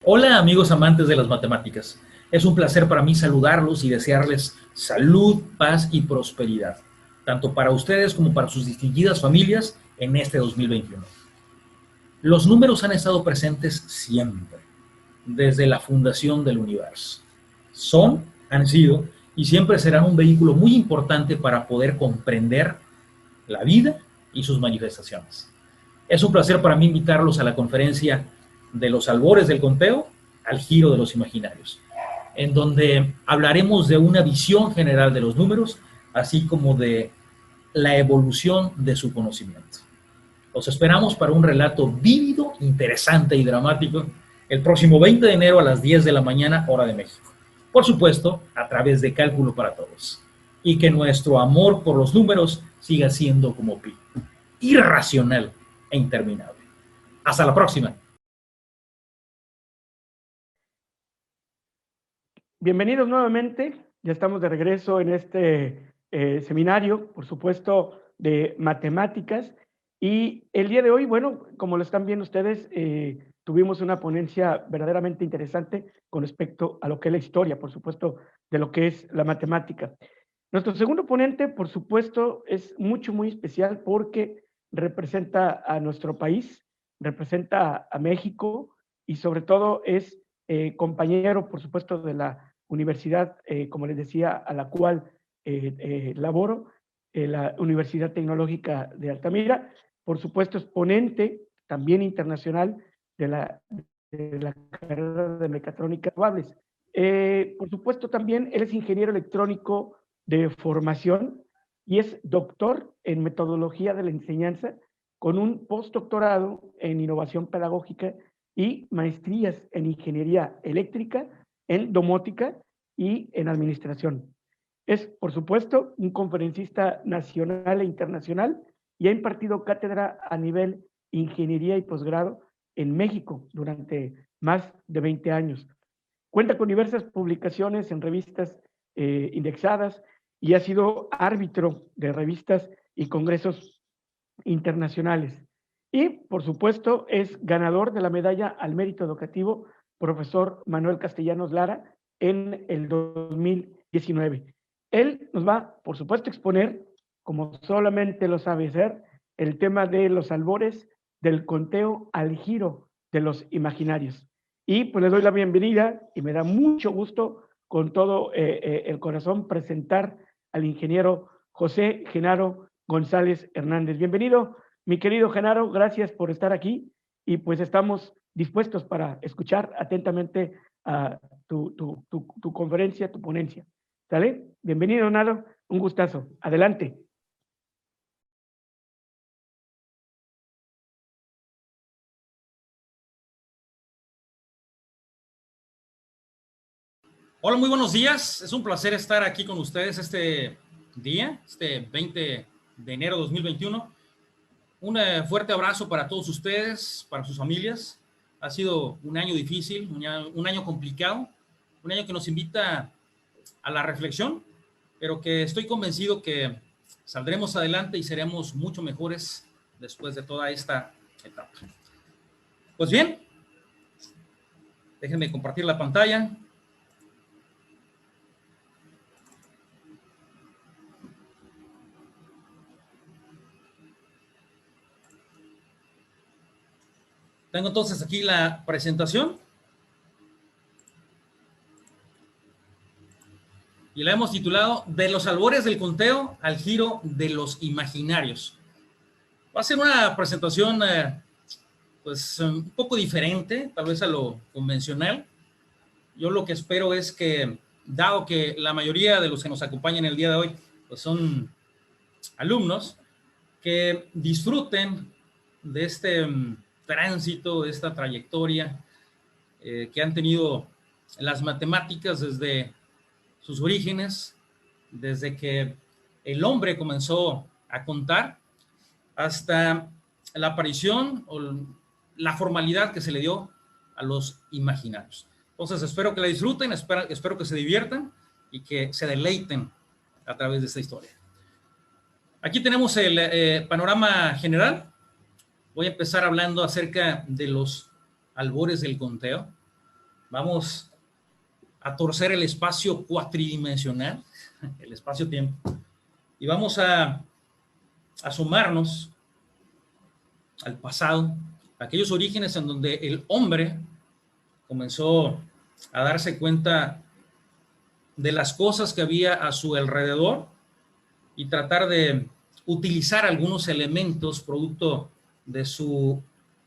Hola amigos amantes de las matemáticas. Es un placer para mí saludarlos y desearles salud, paz y prosperidad, tanto para ustedes como para sus distinguidas familias en este 2021. Los números han estado presentes siempre, desde la fundación del universo. Han sido y siempre serán un vehículo muy importante para poder comprender la vida y sus manifestaciones. Es un placer para mí invitarlos a la conferencia de los albores del conteo al giro de los imaginarios, en donde hablaremos de una visión general de los números, así como de la evolución de su conocimiento. Los esperamos para un relato vívido, interesante y dramático el próximo 20 de enero a las 10 de la mañana, hora de México. Por supuesto, a través de Cálculo para Todos. Y que nuestro amor por los números siga siendo como pi, irracional e interminable. Hasta la próxima. Bienvenidos nuevamente, ya estamos de regreso en este seminario, por supuesto, de matemáticas. Y el día de hoy, bueno, como lo están viendo ustedes, tuvimos una ponencia verdaderamente interesante con respecto a lo que es la historia, por supuesto, de lo que es la matemática. Nuestro segundo ponente, por supuesto, es muy especial porque representa a nuestro país, representa a México y sobre todo es compañero, por supuesto, de la universidad, como les decía, a la cual laboro, la Universidad Tecnológica de Altamira. Por supuesto, es ponente también internacional de la carrera de mecatrónica renovables. Por supuesto, también él es ingeniero electrónico de formación y es doctor en metodología de la enseñanza con un postdoctorado en innovación pedagógica y maestrías en ingeniería eléctrica, en domótica y en administración. Es, por supuesto, un conferencista nacional e internacional y ha impartido cátedra a nivel ingeniería y posgrado en México durante más de 20 años. Cuenta con diversas publicaciones en revistas indexadas y ha sido árbitro de revistas y congresos internacionales. Y, por supuesto, es ganador de la medalla al mérito educativo profesor Manuel Castellanos Lara en el 2019. Él nos va, por supuesto, a exponer, como solamente lo sabe hacer, el tema de los albores del conteo al giro de los imaginarios. Y pues le doy la bienvenida y me da mucho gusto con todo el corazón presentar al ingeniero José Genaro González Hernández. Bienvenido, mi querido Genaro, gracias por estar aquí y pues estamos dispuestos para escuchar atentamente a tu conferencia, tu ponencia. ¿Sale? Bienvenido, Genaro, un gustazo. Adelante. Hola, muy buenos días. Es un placer estar aquí con ustedes este día, este 20 de enero de 2021. Un fuerte abrazo para todos ustedes, para sus familias. Ha sido un año difícil, un año complicado, un año que nos invita a la reflexión, pero que estoy convencido que saldremos adelante y seremos mucho mejores después de toda esta etapa. Pues bien, déjenme compartir la pantalla. Tengo entonces aquí la presentación. Y la hemos titulado De los albores del conteo al giro de los imaginarios. Va a ser una presentación pues un poco diferente, tal vez a lo convencional. Yo lo que espero es que, dado que la mayoría de los que nos acompañan el día de hoy pues son alumnos, que disfruten de este tránsito, de esta trayectoria que han tenido las matemáticas desde sus orígenes, desde que el hombre comenzó a contar hasta la aparición o la formalidad que se le dio a los imaginarios. Entonces espero que la disfruten, espero que se diviertan y que se deleiten a través de esta historia. Aquí tenemos el panorama general. Voy a empezar hablando acerca de los albores del conteo. Vamos a torcer el espacio cuatridimensional, el espacio-tiempo, y vamos a asomarnos al pasado, a aquellos orígenes en donde el hombre comenzó a darse cuenta de las cosas que había a su alrededor y tratar de utilizar algunos elementos producto de su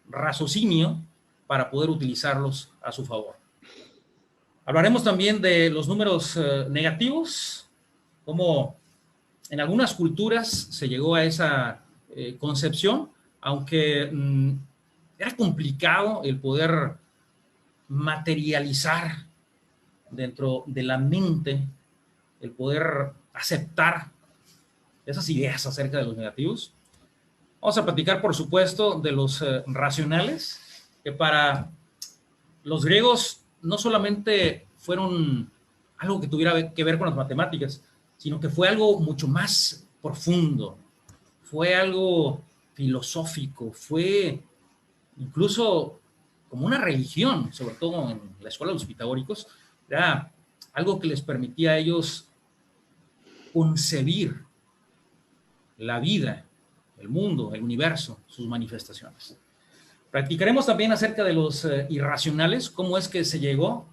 raciocinio para poder utilizarlos a su favor. Hablaremos también de los números negativos, cómo en algunas culturas se llegó a esa concepción, aunque era complicado el poder materializar dentro de la mente, el poder aceptar esas ideas acerca de los negativos. Vamos a platicar, por supuesto, de los racionales, que para los griegos no solamente fueron algo que tuviera que ver con las matemáticas, sino que fue algo mucho más profundo, fue algo filosófico, fue incluso como una religión, sobre todo en la escuela de los pitagóricos, era algo que les permitía a ellos concebir la vida, el mundo, el universo, sus manifestaciones. Practicaremos también acerca de los irracionales, cómo es que se llegó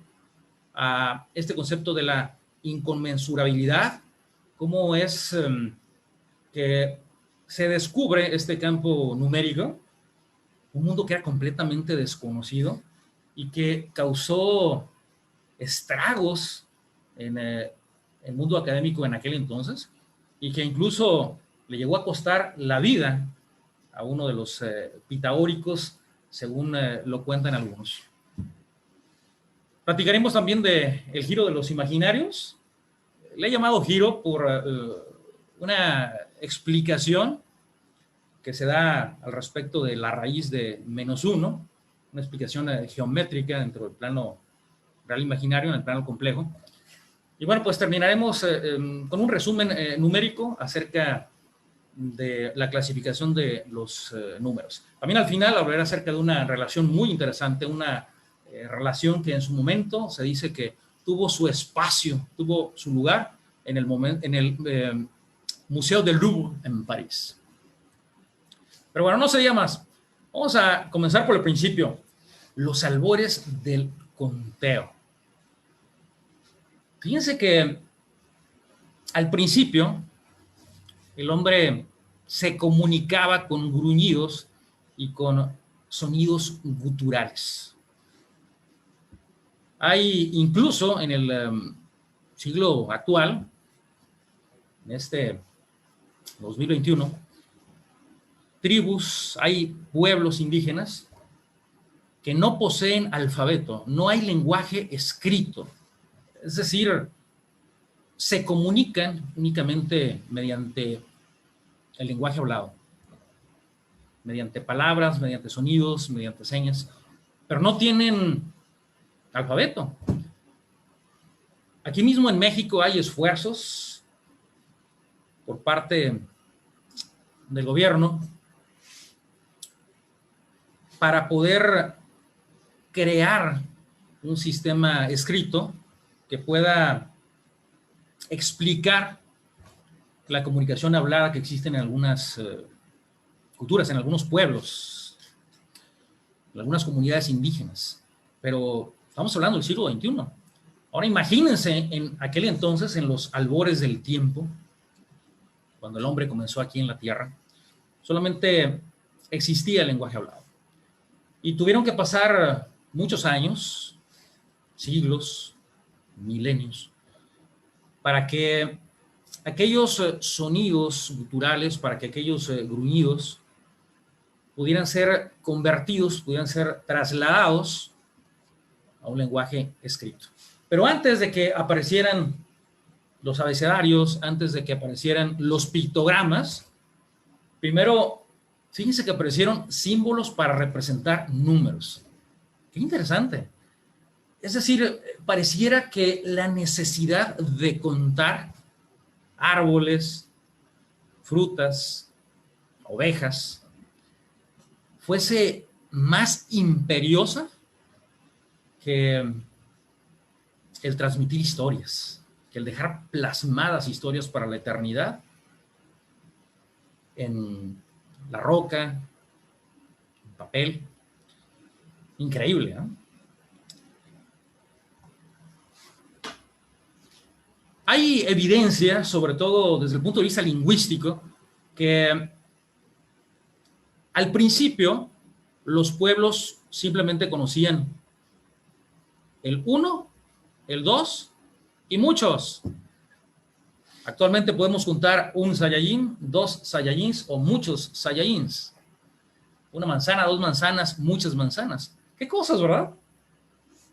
a este concepto de la inconmensurabilidad, cómo es que se descubre este campo numérico, un mundo que era completamente desconocido y que causó estragos en el mundo académico en aquel entonces y que incluso le llegó a costar la vida a uno de los pitagóricos, según lo cuentan algunos. Platicaremos también del giro de los imaginarios. Le he llamado giro por una explicación que se da al respecto de la raíz de -1, una explicación geométrica dentro del plano real imaginario, en el plano complejo. Y bueno, pues terminaremos con un resumen numérico acerca de la clasificación de los números. También al final hablaré acerca de una relación muy interesante, una relación que en su momento se dice que tuvo su espacio, tuvo su lugar en el Museo del Louvre en París. Pero bueno, no se diga más. Vamos a comenzar por el principio. Los albores del conteo. Fíjense que al principio el hombre se comunicaba con gruñidos y con sonidos guturales. Hay incluso en el siglo actual, en este 2021, tribus, hay pueblos indígenas que no poseen alfabeto, no hay lenguaje escrito. Es decir, se comunican únicamente mediante el lenguaje hablado, mediante palabras, mediante sonidos, mediante señas, pero no tienen alfabeto. Aquí mismo en México hay esfuerzos por parte del gobierno para poder crear un sistema escrito que pueda explicar la comunicación hablada que existe en algunas culturas, en algunos pueblos, en algunas comunidades indígenas. Pero estamos hablando del siglo XXI. Ahora imagínense en aquel entonces, en los albores del tiempo, cuando el hombre comenzó aquí en la Tierra, solamente existía el lenguaje hablado. Y tuvieron que pasar muchos años, siglos, milenios, para que aquellos sonidos guturales, para que aquellos gruñidos pudieran ser convertidos, pudieran ser trasladados a un lenguaje escrito. Pero antes de que aparecieran los abecedarios, antes de que aparecieran los pictogramas, primero, fíjense que aparecieron símbolos para representar números. ¡Qué interesante! Es decir, pareciera que la necesidad de contar árboles, frutas, ovejas, fuese más imperiosa que el transmitir historias, que el dejar plasmadas historias para la eternidad en la roca, en papel. Increíble, ¿no? Hay evidencia, sobre todo desde el punto de vista lingüístico, que al principio los pueblos simplemente conocían el 1, el 2 y muchos. Actualmente podemos juntar un Saiyajin, 2 Saiyajins o muchos Saiyajins. Una manzana, 2 manzanas, muchas manzanas. ¿Qué cosas, verdad?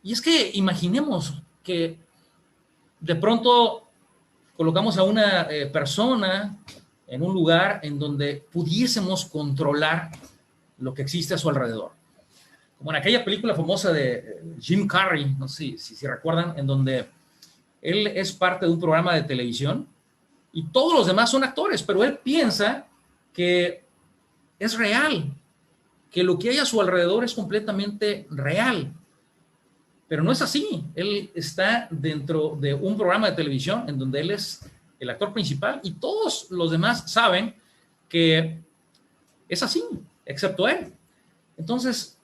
Y es que imaginemos que de pronto colocamos a una persona en un lugar en donde pudiésemos controlar lo que existe a su alrededor. Como en aquella película famosa de Jim Carrey, no sé si recuerdan, en donde él es parte de un programa de televisión y todos los demás son actores, pero él piensa que es real, que lo que hay a su alrededor es completamente real. Pero no es así. Él está dentro de un programa de televisión en donde él es el actor principal y todos los demás saben que es así, excepto él. Entonces,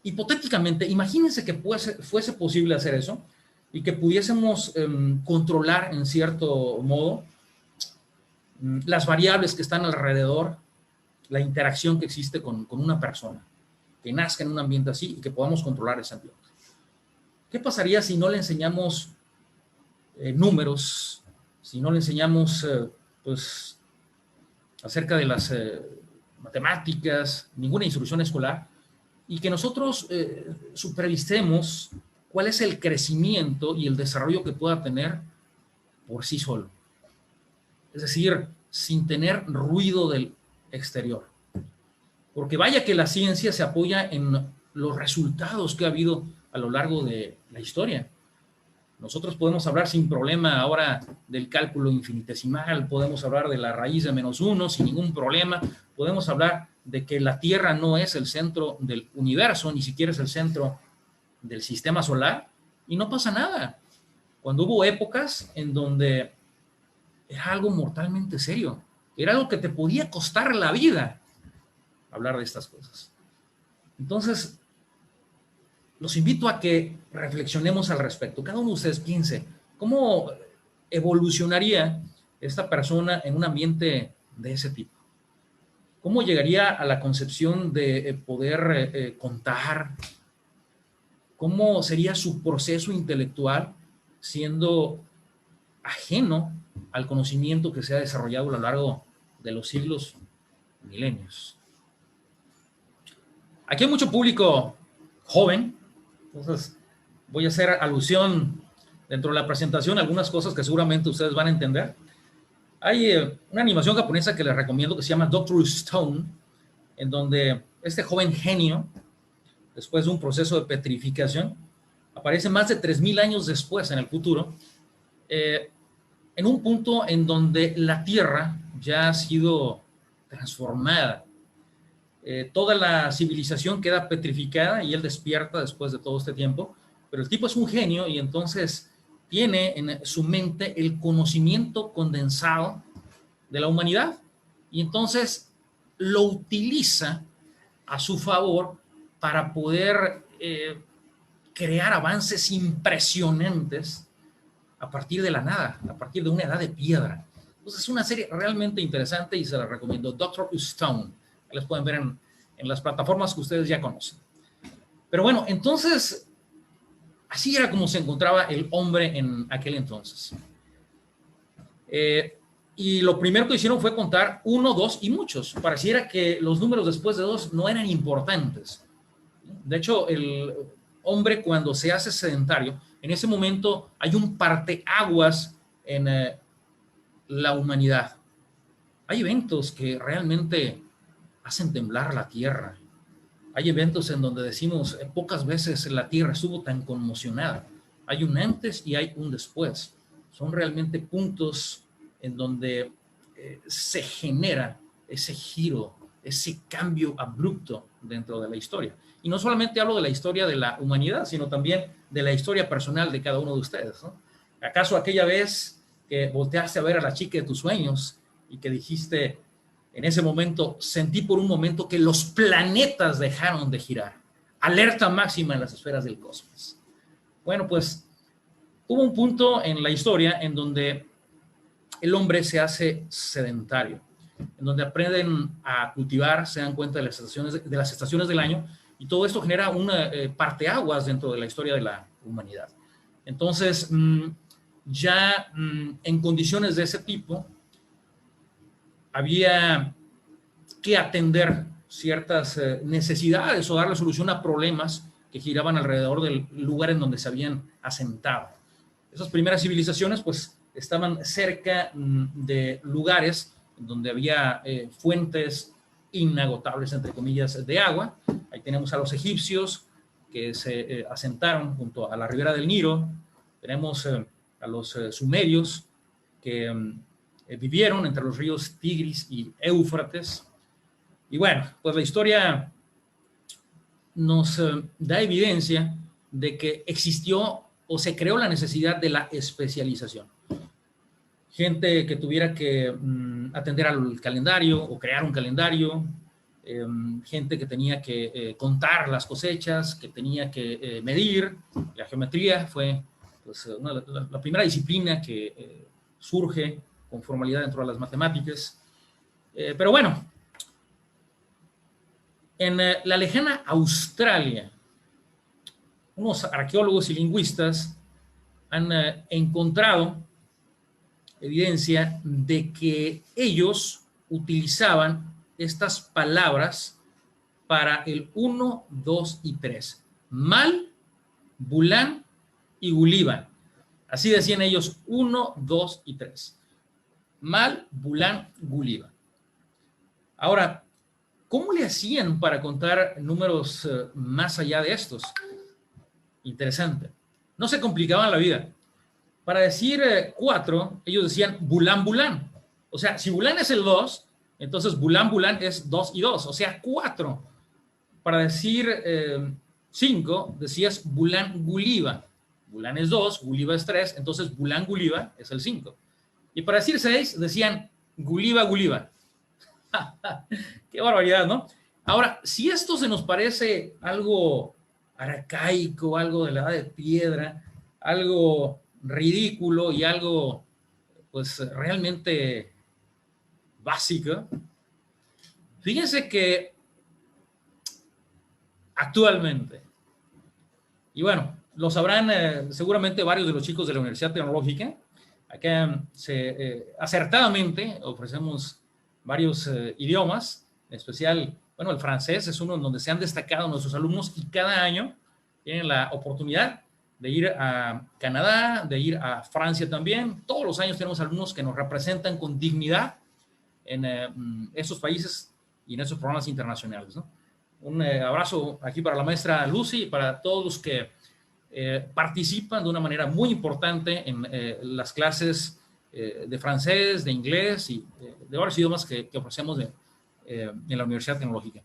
hipotéticamente, imagínense que fuese posible hacer eso y que pudiésemos controlar en cierto modo las variables que están alrededor, la interacción que existe con una persona, que nazca en un ambiente así y que podamos controlar ese ambiente. ¿Qué pasaría si no le enseñamos números, si no le enseñamos pues, acerca de las matemáticas, ninguna instrucción escolar, y que nosotros supervisemos cuál es el crecimiento y el desarrollo que pueda tener por sí solo? Es decir, sin tener ruido del exterior. Porque vaya que la ciencia se apoya en los resultados que ha habido a lo largo de la historia. Nosotros podemos hablar sin problema ahora del cálculo infinitesimal, podemos hablar de la raíz de -1 sin ningún problema, podemos hablar de que la Tierra no es el centro del universo, ni siquiera es el centro del sistema solar, y no pasa nada. Cuando hubo épocas en donde era algo mortalmente serio, era algo que te podía costar la vida hablar de estas cosas. Entonces, los invito a que reflexionemos al respecto. Cada uno de ustedes piense, ¿cómo evolucionaría esta persona en un ambiente de ese tipo? ¿Cómo llegaría a la concepción de poder contar? ¿Cómo sería su proceso intelectual siendo ajeno al conocimiento que se ha desarrollado a lo largo de los siglos, milenios? Aquí hay mucho público joven, entonces voy a hacer alusión dentro de la presentación a algunas cosas que seguramente ustedes van a entender. Hay una animación japonesa que les recomiendo que se llama Dr. Stone, en donde este joven genio, después de un proceso de petrificación, aparece más de 3000 años después en el futuro, en un punto en donde la Tierra ya ha sido transformada. Toda la civilización queda petrificada y él despierta después de todo este tiempo, pero el tipo es un genio y entonces tiene en su mente el conocimiento condensado de la humanidad y entonces lo utiliza a su favor para poder crear avances impresionantes a partir de la nada, a partir de una edad de piedra. Entonces es una serie realmente interesante y se la recomiendo. Dr. Stone, que les pueden ver en las plataformas que ustedes ya conocen. Pero bueno, entonces, así era como se encontraba el hombre en aquel entonces. Y lo primero que hicieron fue contar 1, 2 y muchos. Pareciera que los números después de 2 no eran importantes. De hecho, el hombre cuando se hace sedentario, en ese momento hay un parteaguas en la humanidad. Hay eventos que realmente hacen temblar la tierra. Hay eventos en donde decimos, pocas veces la tierra estuvo tan conmocionada. Hay un antes y hay un después. Son realmente puntos en donde se genera ese giro, ese cambio abrupto dentro de la historia. Y no solamente hablo de la historia de la humanidad, sino también de la historia personal de cada uno de ustedes, ¿no? ¿Acaso aquella vez que volteaste a ver a la chica de tus sueños y que dijiste, en ese momento, sentí por un momento que los planetas dejaron de girar? Alerta máxima en las esferas del cosmos. Bueno, pues hubo un punto en la historia en donde el hombre se hace sedentario, en donde aprenden a cultivar, se dan cuenta de las estaciones del año, y todo esto genera una parteaguas dentro de la historia de la humanidad. Entonces, ya en condiciones de ese tipo, había que atender ciertas necesidades o darle solución a problemas que giraban alrededor del lugar en donde se habían asentado. Esas primeras civilizaciones, pues, estaban cerca de lugares donde había fuentes inagotables, entre comillas, de agua. Ahí tenemos a los egipcios que se asentaron junto a la ribera del Nilo. Tenemos a los sumerios que vivieron entre los ríos Tigris y Éufrates. Y bueno, pues la historia nos da evidencia de que existió o se creó la necesidad de la especialización. Gente que tuviera que atender al calendario o crear un calendario, gente que tenía que contar las cosechas, que tenía que medir. La geometría fue pues, la primera disciplina que surge con formalidad dentro de las matemáticas. Pero bueno, en la lejana Australia, unos arqueólogos y lingüistas han encontrado evidencia de que ellos utilizaban estas palabras para el 1, 2 y 3. Mal, Bulán y Gulíban. Así decían ellos, 1, 2 y 3. Mal, Bulán, Gulíban. Ahora, ¿cómo le hacían para contar números más allá de estos? Interesante. No se complicaban la vida. Para decir 4, ellos decían Bulán, Bulán. O sea, si Bulán es el 2, entonces Bulán, Bulán es 2 y 2, o sea, 4. Para decir 5, decías Bulán, Gulíba. Bulán es 2, Gulíba es 3, entonces Bulán, Gulíba es el 5. Y para decir 6, decían Gulíba, Gulíba. Qué barbaridad, ¿no? Ahora, si esto se nos parece algo arcaico, algo de la edad de piedra, algo ridículo y algo, pues, realmente básico, fíjense que actualmente, y bueno, lo sabrán seguramente varios de los chicos de la Universidad Tecnológica, acá acertadamente ofrecemos varios idiomas, en especial, bueno, el francés es uno en donde se han destacado nuestros alumnos y cada año tienen la oportunidad de ir a Canadá, de ir a Francia también. Todos los años tenemos alumnos que nos representan con dignidad en esos países y en esos programas internacionales, ¿no? Un abrazo aquí para la maestra Lucy y para todos los que participan de una manera muy importante en las clases de francés, de inglés y de varios idiomas que ofrecemos en la Universidad Tecnológica.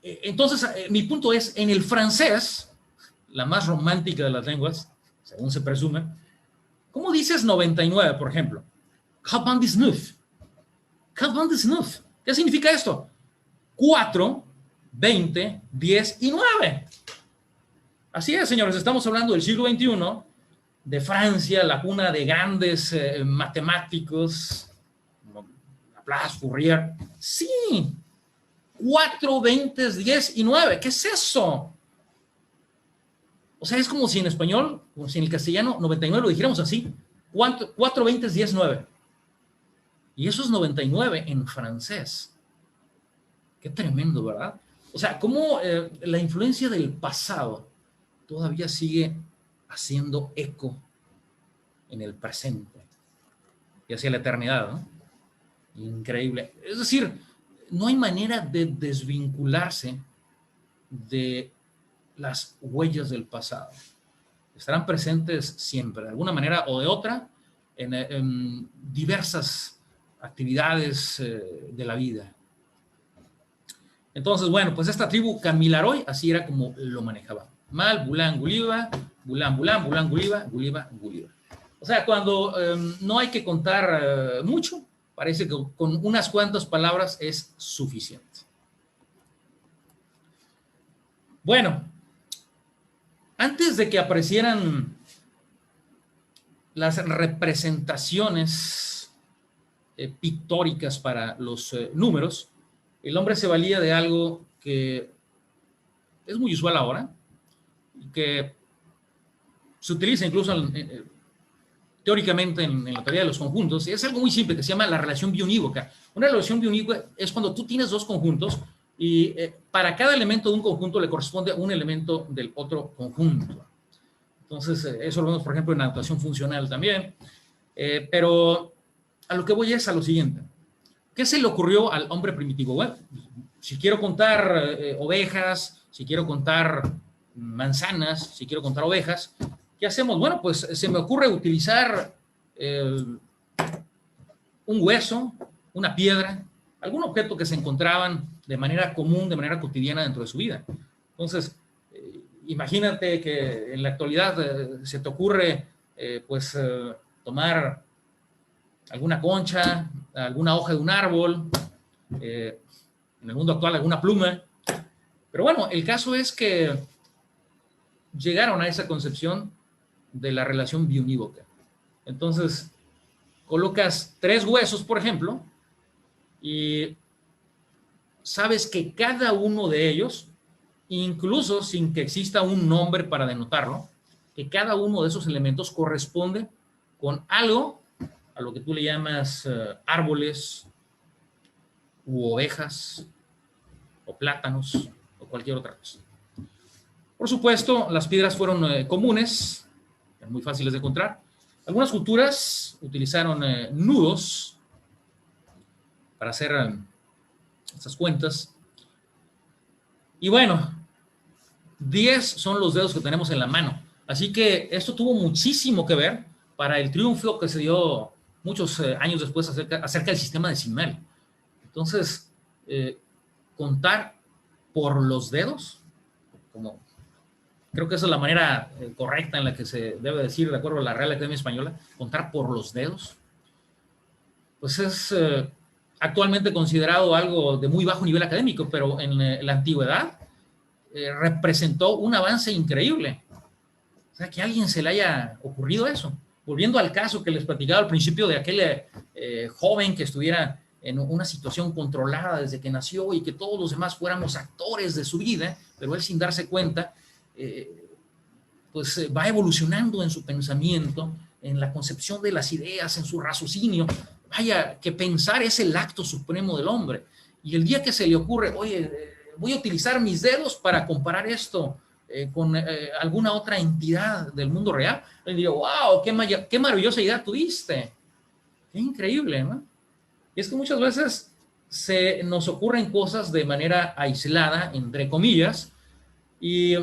Entonces, mi punto es, en el francés, la más romántica de las lenguas, según se presume, ¿cómo dices 99, por ejemplo? 99. 99. ¿Qué significa esto? 4, 20, 10 y 9. Así es, señores, estamos hablando del siglo XXI, de Francia, la cuna de grandes matemáticos, como Laplace, Fourier. Sí, 4, 20, 10 y 9. ¿Qué es eso? O sea, es como si en español, como si en el castellano, 99 lo dijéramos así. 4, 20, 10, 9. Y eso es 99 en francés. Qué tremendo, ¿verdad? O sea, cómo la influencia del pasado todavía sigue haciendo eco en el presente y hacia la eternidad, ¿no? Increíble. Es decir, no hay manera de desvincularse de las huellas del pasado. Estarán presentes siempre, de alguna manera o de otra, en diversas actividades de la vida. Entonces, bueno, pues esta tribu Kamilaroi, así era como lo manejaba. Mal, Bulán, Guliba, Bulán, Bulán, Bulán, Guliba, Guliba, Guliba. O sea, cuando no hay que contar mucho, parece que con unas cuantas palabras es suficiente. Bueno, antes de que aparecieran las representaciones pictóricas para los números, el hombre se valía de algo que es muy usual ahora y que se utiliza incluso teóricamente en la teoría de los conjuntos. Es algo muy simple que se llama la relación biunívoca. Una relación biunívoca es cuando tú tienes dos conjuntos y para cada elemento de un conjunto le corresponde un elemento del otro conjunto. Entonces, eso lo vemos, por ejemplo, en la notación funcional también. Pero a lo que voy es a lo siguiente. ¿Qué se le ocurrió al hombre primitivo? Bueno, si quiero contar ovejas, si quiero contar manzanas, si quiero contar ovejas, ¿qué hacemos? Bueno, pues se me ocurre utilizar un hueso, una piedra, algún objeto que se encontraban de manera común, de manera cotidiana dentro de su vida. Entonces, imagínate que en la actualidad se te ocurre tomar alguna concha, alguna hoja de un árbol, en el mundo actual alguna pluma. Pero bueno, el caso es que llegaron a esa concepción de la relación biunívoca. Entonces, colocas 3 huesos, por ejemplo, y sabes que cada uno de ellos, incluso sin que exista un nombre para denotarlo, que cada uno de esos elementos corresponde con algo a lo que tú le llamas árboles u ovejas o plátanos o cualquier otra cosa. Por supuesto, las piedras fueron comunes, muy fáciles de encontrar. Algunas culturas utilizaron nudos para hacer estas cuentas. Y bueno, 10 son los dedos que tenemos en la mano. Así que esto tuvo muchísimo que ver para el triunfo que se dio muchos años después acerca del sistema decimal. Entonces, contar por los dedos, como creo que esa es la manera correcta en la que se debe decir, de acuerdo a la Real Academia Española, contar por los dedos, pues es actualmente considerado algo de muy bajo nivel académico, pero en la antigüedad representó un avance increíble. O sea, que a alguien se le haya ocurrido eso. Volviendo al caso que les platicaba al principio de aquel joven que estuviera en una situación controlada desde que nació y que todos los demás fuéramos actores de su vida, pero él sin darse cuenta, va evolucionando en su pensamiento, en la concepción de las ideas, en su raciocinio. Vaya, que pensar es el acto supremo del hombre. Y el día que se le ocurre, oye, voy a utilizar mis dedos para comparar esto con alguna otra entidad del mundo real, le digo, wow, qué maravillosa idea tuviste. Qué increíble, ¿no? Y es que muchas veces se nos ocurren cosas de manera aislada, entre comillas, y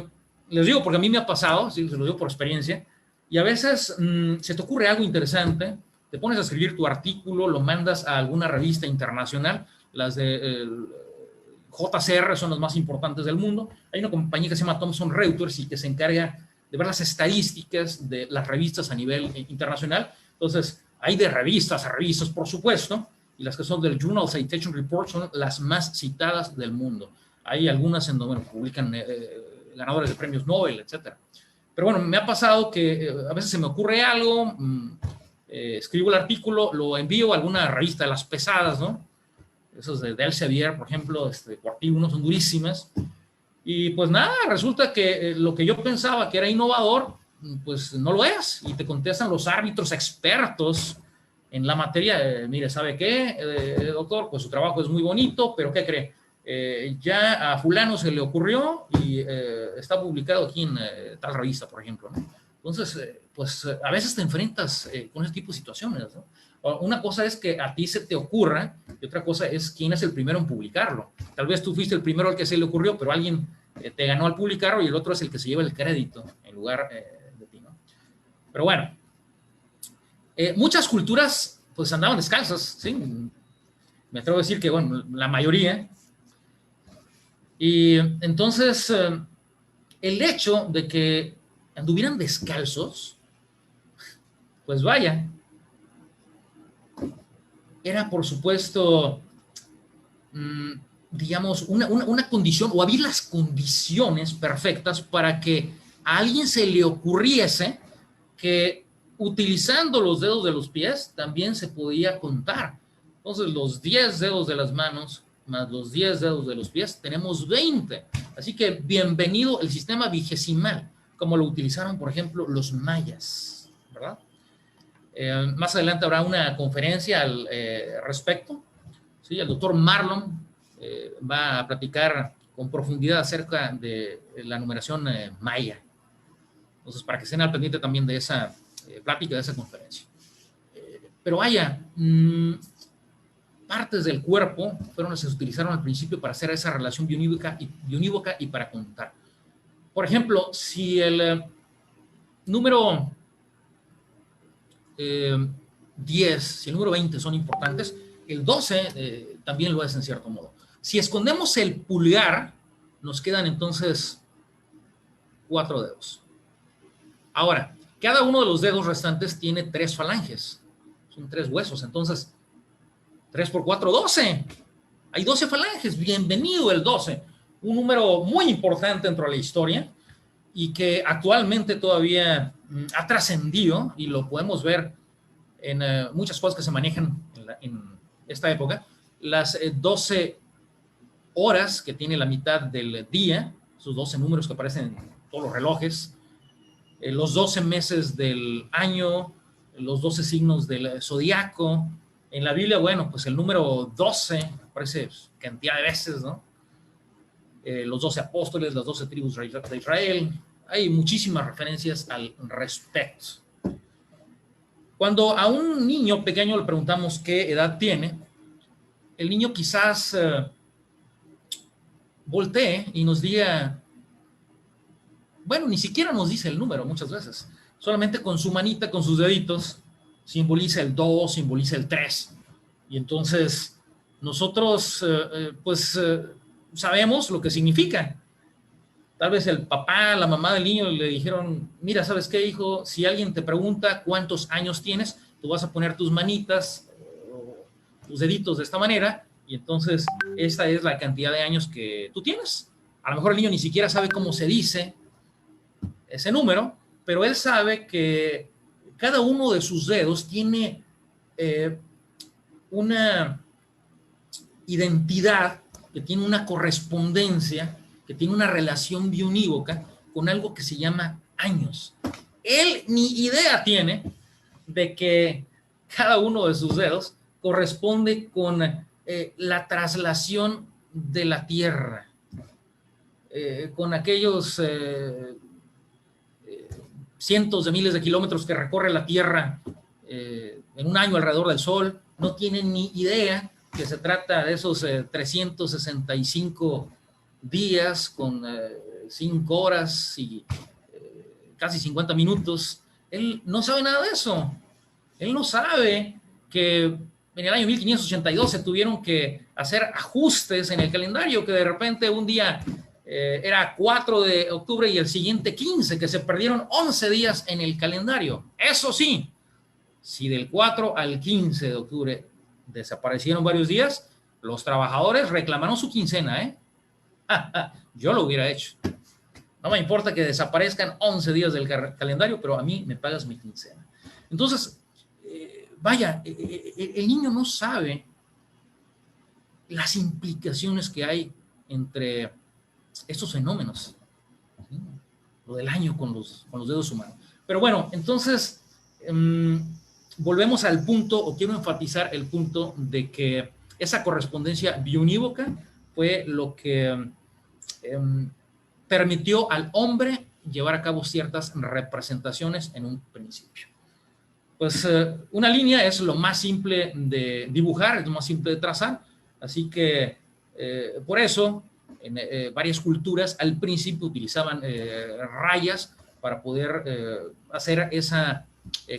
les digo porque a mí me ha pasado, sí, se lo digo por experiencia, y a veces se te ocurre algo interesante, te pones a escribir tu artículo, lo mandas a alguna revista internacional, las de JCR son las más importantes del mundo. Hay una compañía que se llama Thomson Reuters y que se encarga de ver las estadísticas de las revistas a nivel internacional. Entonces, hay de revistas a revistas, por supuesto, y las que son del Journal Citation Report son las más citadas del mundo. Hay algunas en donde publican ganadores de premios Nobel, etc. Pero bueno, me ha pasado que a veces se me ocurre algo, escribo el artículo, lo envío a alguna revista de las pesadas, ¿no? Esos de Elsevier, por ejemplo, Cuartil 1 son durísimas. Y pues nada, resulta que lo que yo pensaba que era innovador, pues no lo es. Y te contestan los árbitros expertos en la materia. Mire, ¿sabe qué, doctor? Pues su trabajo es muy bonito, pero ¿qué cree? Ya a fulano se le ocurrió y está publicado aquí en tal revista, por ejemplo, ¿no? Entonces, a veces te enfrentas con ese tipo de situaciones, ¿no? Una cosa es que a ti se te ocurra y otra cosa es quién es el primero en publicarlo. Tal vez tú fuiste el primero al que se le ocurrió, pero alguien te ganó al publicarlo y el otro es el que se lleva el crédito en lugar de ti, ¿no? Pero bueno, muchas culturas pues andaban descalzas, ¿sí? Me atrevo a decir que, bueno, la mayoría. Y entonces, el hecho de que anduvieran descalzos, pues vaya, era por supuesto, mmm, digamos, una condición, o había las condiciones perfectas para que a alguien se le ocurriese que utilizando los dedos de los pies también se podía contar. Entonces, los 10 dedos de las manos más los 10 dedos de los pies, tenemos 20. Así que bienvenido el sistema vigesimal, como lo utilizaron, por ejemplo, los mayas, ¿verdad? Más adelante habrá una conferencia al respecto. ¿Sí? El doctor Marlon va a platicar con profundidad acerca de la numeración maya. Entonces, para que estén al pendiente también de esa plática, de esa conferencia. Pero vaya, partes del cuerpo fueron las que se utilizaron al principio para hacer esa relación bionívoca y para contar. Por ejemplo, si el número 10, si el número 20 son importantes, el 12 también lo es en cierto modo. Si escondemos el pulgar, nos quedan entonces 4 dedos. Ahora, cada uno de los dedos restantes tiene 3 falanges, son 3 huesos, entonces 3 por 4, 12. Hay 12 falanges, bienvenido el 12. Un número muy importante dentro de la historia y que actualmente todavía ha trascendido y lo podemos ver en muchas cosas que se manejan en esta época. Las 12 horas que tiene la mitad del día, esos 12 números que aparecen en todos los relojes, los 12 meses del año, los 12 signos del zodiaco. En la Biblia, bueno, pues el número 12 aparece cantidad de veces, ¿no? Los 12 apóstoles, las 12 tribus de Israel. Hay muchísimas referencias al respecto. Cuando a un niño pequeño le preguntamos qué edad tiene, el niño quizás voltee y nos diga, bueno, ni siquiera nos dice el número muchas veces, solamente con su manita, con sus deditos, simboliza el 2, simboliza el 3. Y entonces nosotros sabemos lo que significa. Tal vez el papá, la mamá del niño le dijeron, mira, ¿sabes qué, hijo? Si alguien te pregunta cuántos años tienes, tú vas a poner tus manitas, tus deditos de esta manera, y entonces esta es la cantidad de años que tú tienes. A lo mejor el niño ni siquiera sabe cómo se dice ese número, pero él sabe que cada uno de sus dedos tiene una identidad, que tiene una correspondencia, que tiene una relación bionívoca con algo que se llama años. Él ni idea tiene de que cada uno de sus dedos corresponde con la traslación de la Tierra, con aquellos cientos de miles de kilómetros que recorre la Tierra en un año alrededor del Sol. No tienen ni idea que se trata de esos 365 días con 5 horas y casi 50 minutos. Él no sabe nada de eso. Él no sabe que en el año 1582 se tuvieron que hacer ajustes en el calendario, que de repente un día era 4 de octubre y el siguiente 15, que se perdieron 11 días en el calendario. Eso sí, si del 4 al 15 de octubre desaparecieron varios días, los trabajadores reclamaron su quincena, ¿eh? Yo lo hubiera hecho. No me importa que desaparezcan 11 días del calendario, pero a mí me pagas mi quincena. Entonces, vaya, el niño no sabe las implicaciones que hay entre estos fenómenos, ¿sí? Lo del año con los dedos humanos. Pero bueno, entonces volvemos al punto, o quiero enfatizar el punto de que esa correspondencia bionívoca fue lo que permitió al hombre llevar a cabo ciertas representaciones en un principio. Pues una línea es lo más simple de dibujar, es lo más simple de trazar, así que por eso en varias culturas al principio utilizaban rayas para poder hacer esa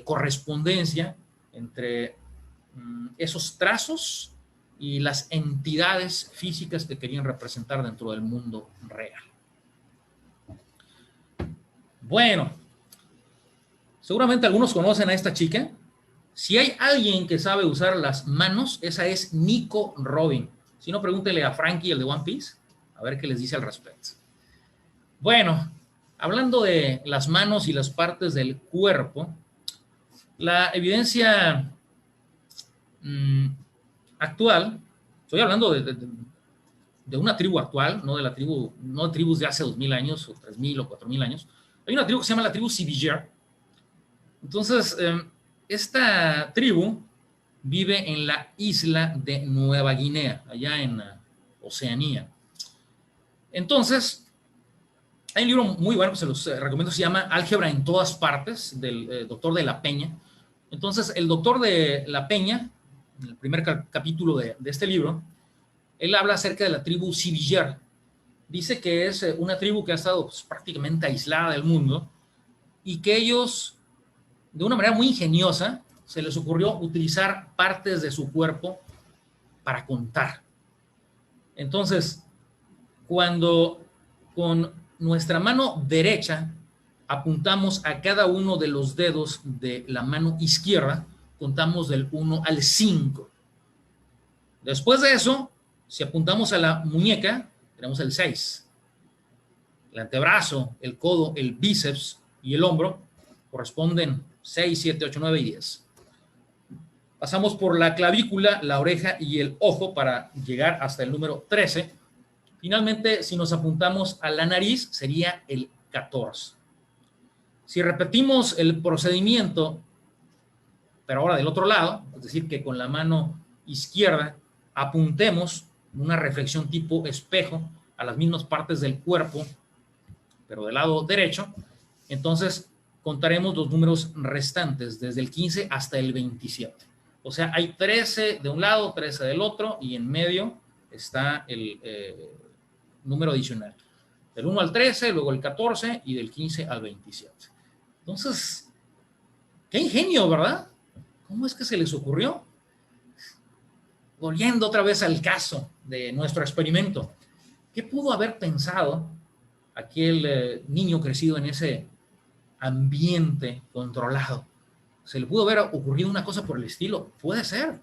correspondencia entre esos trazos y las entidades físicas que querían representar dentro del mundo real. Bueno, seguramente algunos conocen a esta chica. Si hay alguien que sabe usar las manos, esa es Nico Robin. Si no, pregúntele a Frankie, el de One Piece, a ver qué les dice al respecto. Bueno, hablando de las manos y las partes del cuerpo, la evidencia actual, estoy hablando de una tribu actual, no de tribus de hace 2000 años, o 3000 o 4000 años. Hay una tribu que se llama la tribu Sibiger. Entonces, esta tribu vive en la isla de Nueva Guinea, allá en Oceanía. Entonces, hay un libro muy bueno que se los recomiendo, se llama Álgebra en todas partes, del doctor de la Peña. Entonces, el doctor de la Peña, en el primer capítulo de este libro, él habla acerca de la tribu Sibiger. Dice que es una tribu que ha estado pues, prácticamente aislada del mundo y que ellos, de una manera muy ingeniosa, se les ocurrió utilizar partes de su cuerpo para contar. Entonces, cuando con nuestra mano derecha apuntamos a cada uno de los dedos de la mano izquierda, contamos del 1 al 5. Después de eso, si apuntamos a la muñeca, tenemos el 6. El antebrazo, el codo, el bíceps y el hombro corresponden 6, 7, 8, 9 y 10. Pasamos por la clavícula, la oreja y el ojo para llegar hasta el número 13. Finalmente, si nos apuntamos a la nariz, sería el 14. Si repetimos el procedimiento, pero ahora del otro lado, es decir, que con la mano izquierda apuntemos una reflexión tipo espejo a las mismas partes del cuerpo, pero del lado derecho, entonces contaremos los números restantes desde el 15 hasta el 27. O sea, hay 13 de un lado, 13 del otro, y en medio está el número adicional. Del 1 al 13, luego el 14 y del 15 al 27. Entonces, qué ingenio, ¿verdad? ¿Cómo es que se les ocurrió? Volviendo otra vez al caso de nuestro experimento, ¿qué pudo haber pensado aquel niño crecido en ese ambiente controlado? ¿Se le pudo haber ocurrido una cosa por el estilo? Puede ser.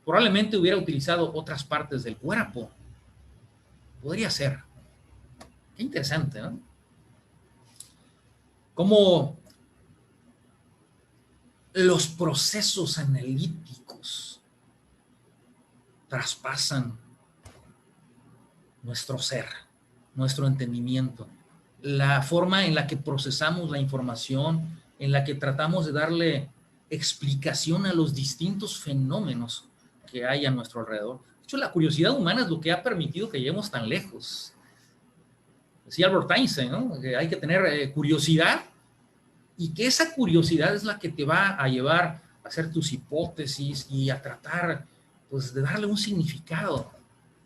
Probablemente hubiera utilizado otras partes del cuerpo. Podría ser. Qué interesante, ¿no? Cómo los procesos analíticos traspasan nuestro ser, nuestro entendimiento, la forma en la que procesamos la información, en la que tratamos de darle explicación a los distintos fenómenos que hay a nuestro alrededor. De hecho, la curiosidad humana es lo que ha permitido que lleguemos tan lejos. Decía Albert Einstein, ¿no? Que hay que tener curiosidad y que esa curiosidad es la que te va a llevar a hacer tus hipótesis y a tratar, pues, de darle un significado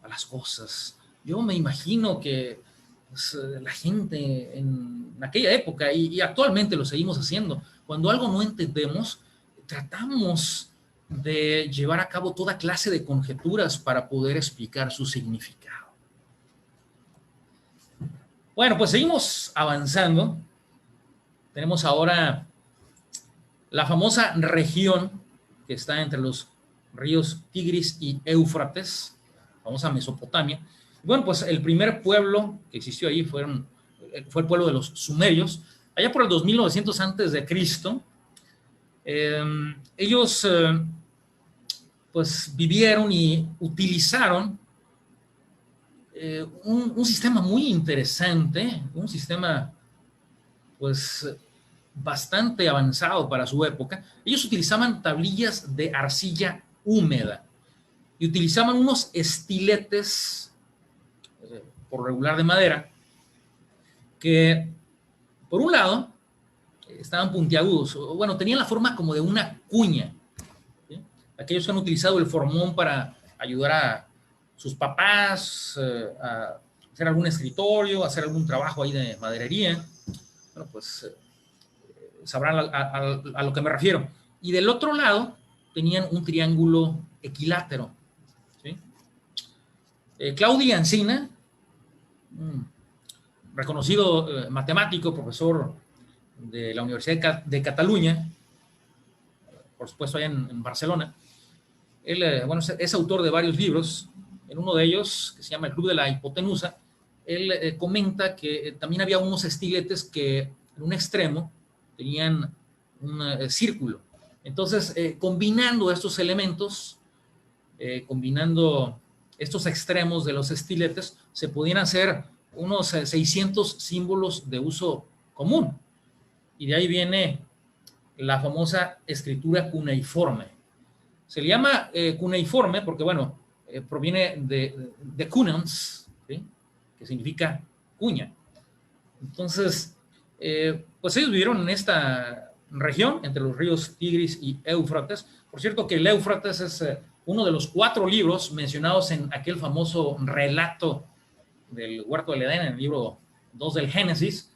a las cosas. Yo me imagino que pues, la gente en aquella época y actualmente lo seguimos haciendo, cuando algo no entendemos, tratamos de llevar a cabo toda clase de conjeturas para poder explicar su significado. Bueno, pues seguimos avanzando. Tenemos ahora la famosa región que está entre los ríos Tigris y Éufrates, famosa Mesopotamia. Bueno, pues el primer pueblo que existió ahí fue el pueblo de los sumerios, allá por el 2900 antes de Cristo. Ellos pues vivieron y utilizaron un sistema muy interesante, un sistema pues bastante avanzado para su época. Ellos utilizaban tablillas de arcilla húmeda y utilizaban unos estiletes por regular de madera que por un lado estaban puntiagudos, bueno, tenían la forma como de una cuña, ¿sí? Aquellos que han utilizado el formón para ayudar a sus papás a hacer algún escritorio, hacer algún trabajo ahí de maderería, bueno, pues sabrán a lo que me refiero. Y del otro lado tenían un triángulo equilátero, ¿sí? Claudi Ancina, reconocido matemático, profesor de la Universidad de Cataluña, por supuesto allá en Barcelona. Él, bueno, es autor de varios libros. En uno de ellos, que se llama El Club de la Hipotenusa, él comenta que también había unos estiletes que en un extremo tenían un círculo. Entonces, combinando estos elementos, combinando estos extremos de los estiletes, se podían hacer unos 600 símbolos de uso común. Y de ahí viene la famosa escritura cuneiforme. Se le llama cuneiforme porque, bueno, proviene de cunans, ¿sí? Que significa cuña. Entonces, pues ellos vivieron en esta región, entre los ríos Tigris y Éufrates. Por cierto que el Éufrates es uno de los 4 libros mencionados en aquel famoso relato del Huerto del Edén, en el libro 2 del Génesis,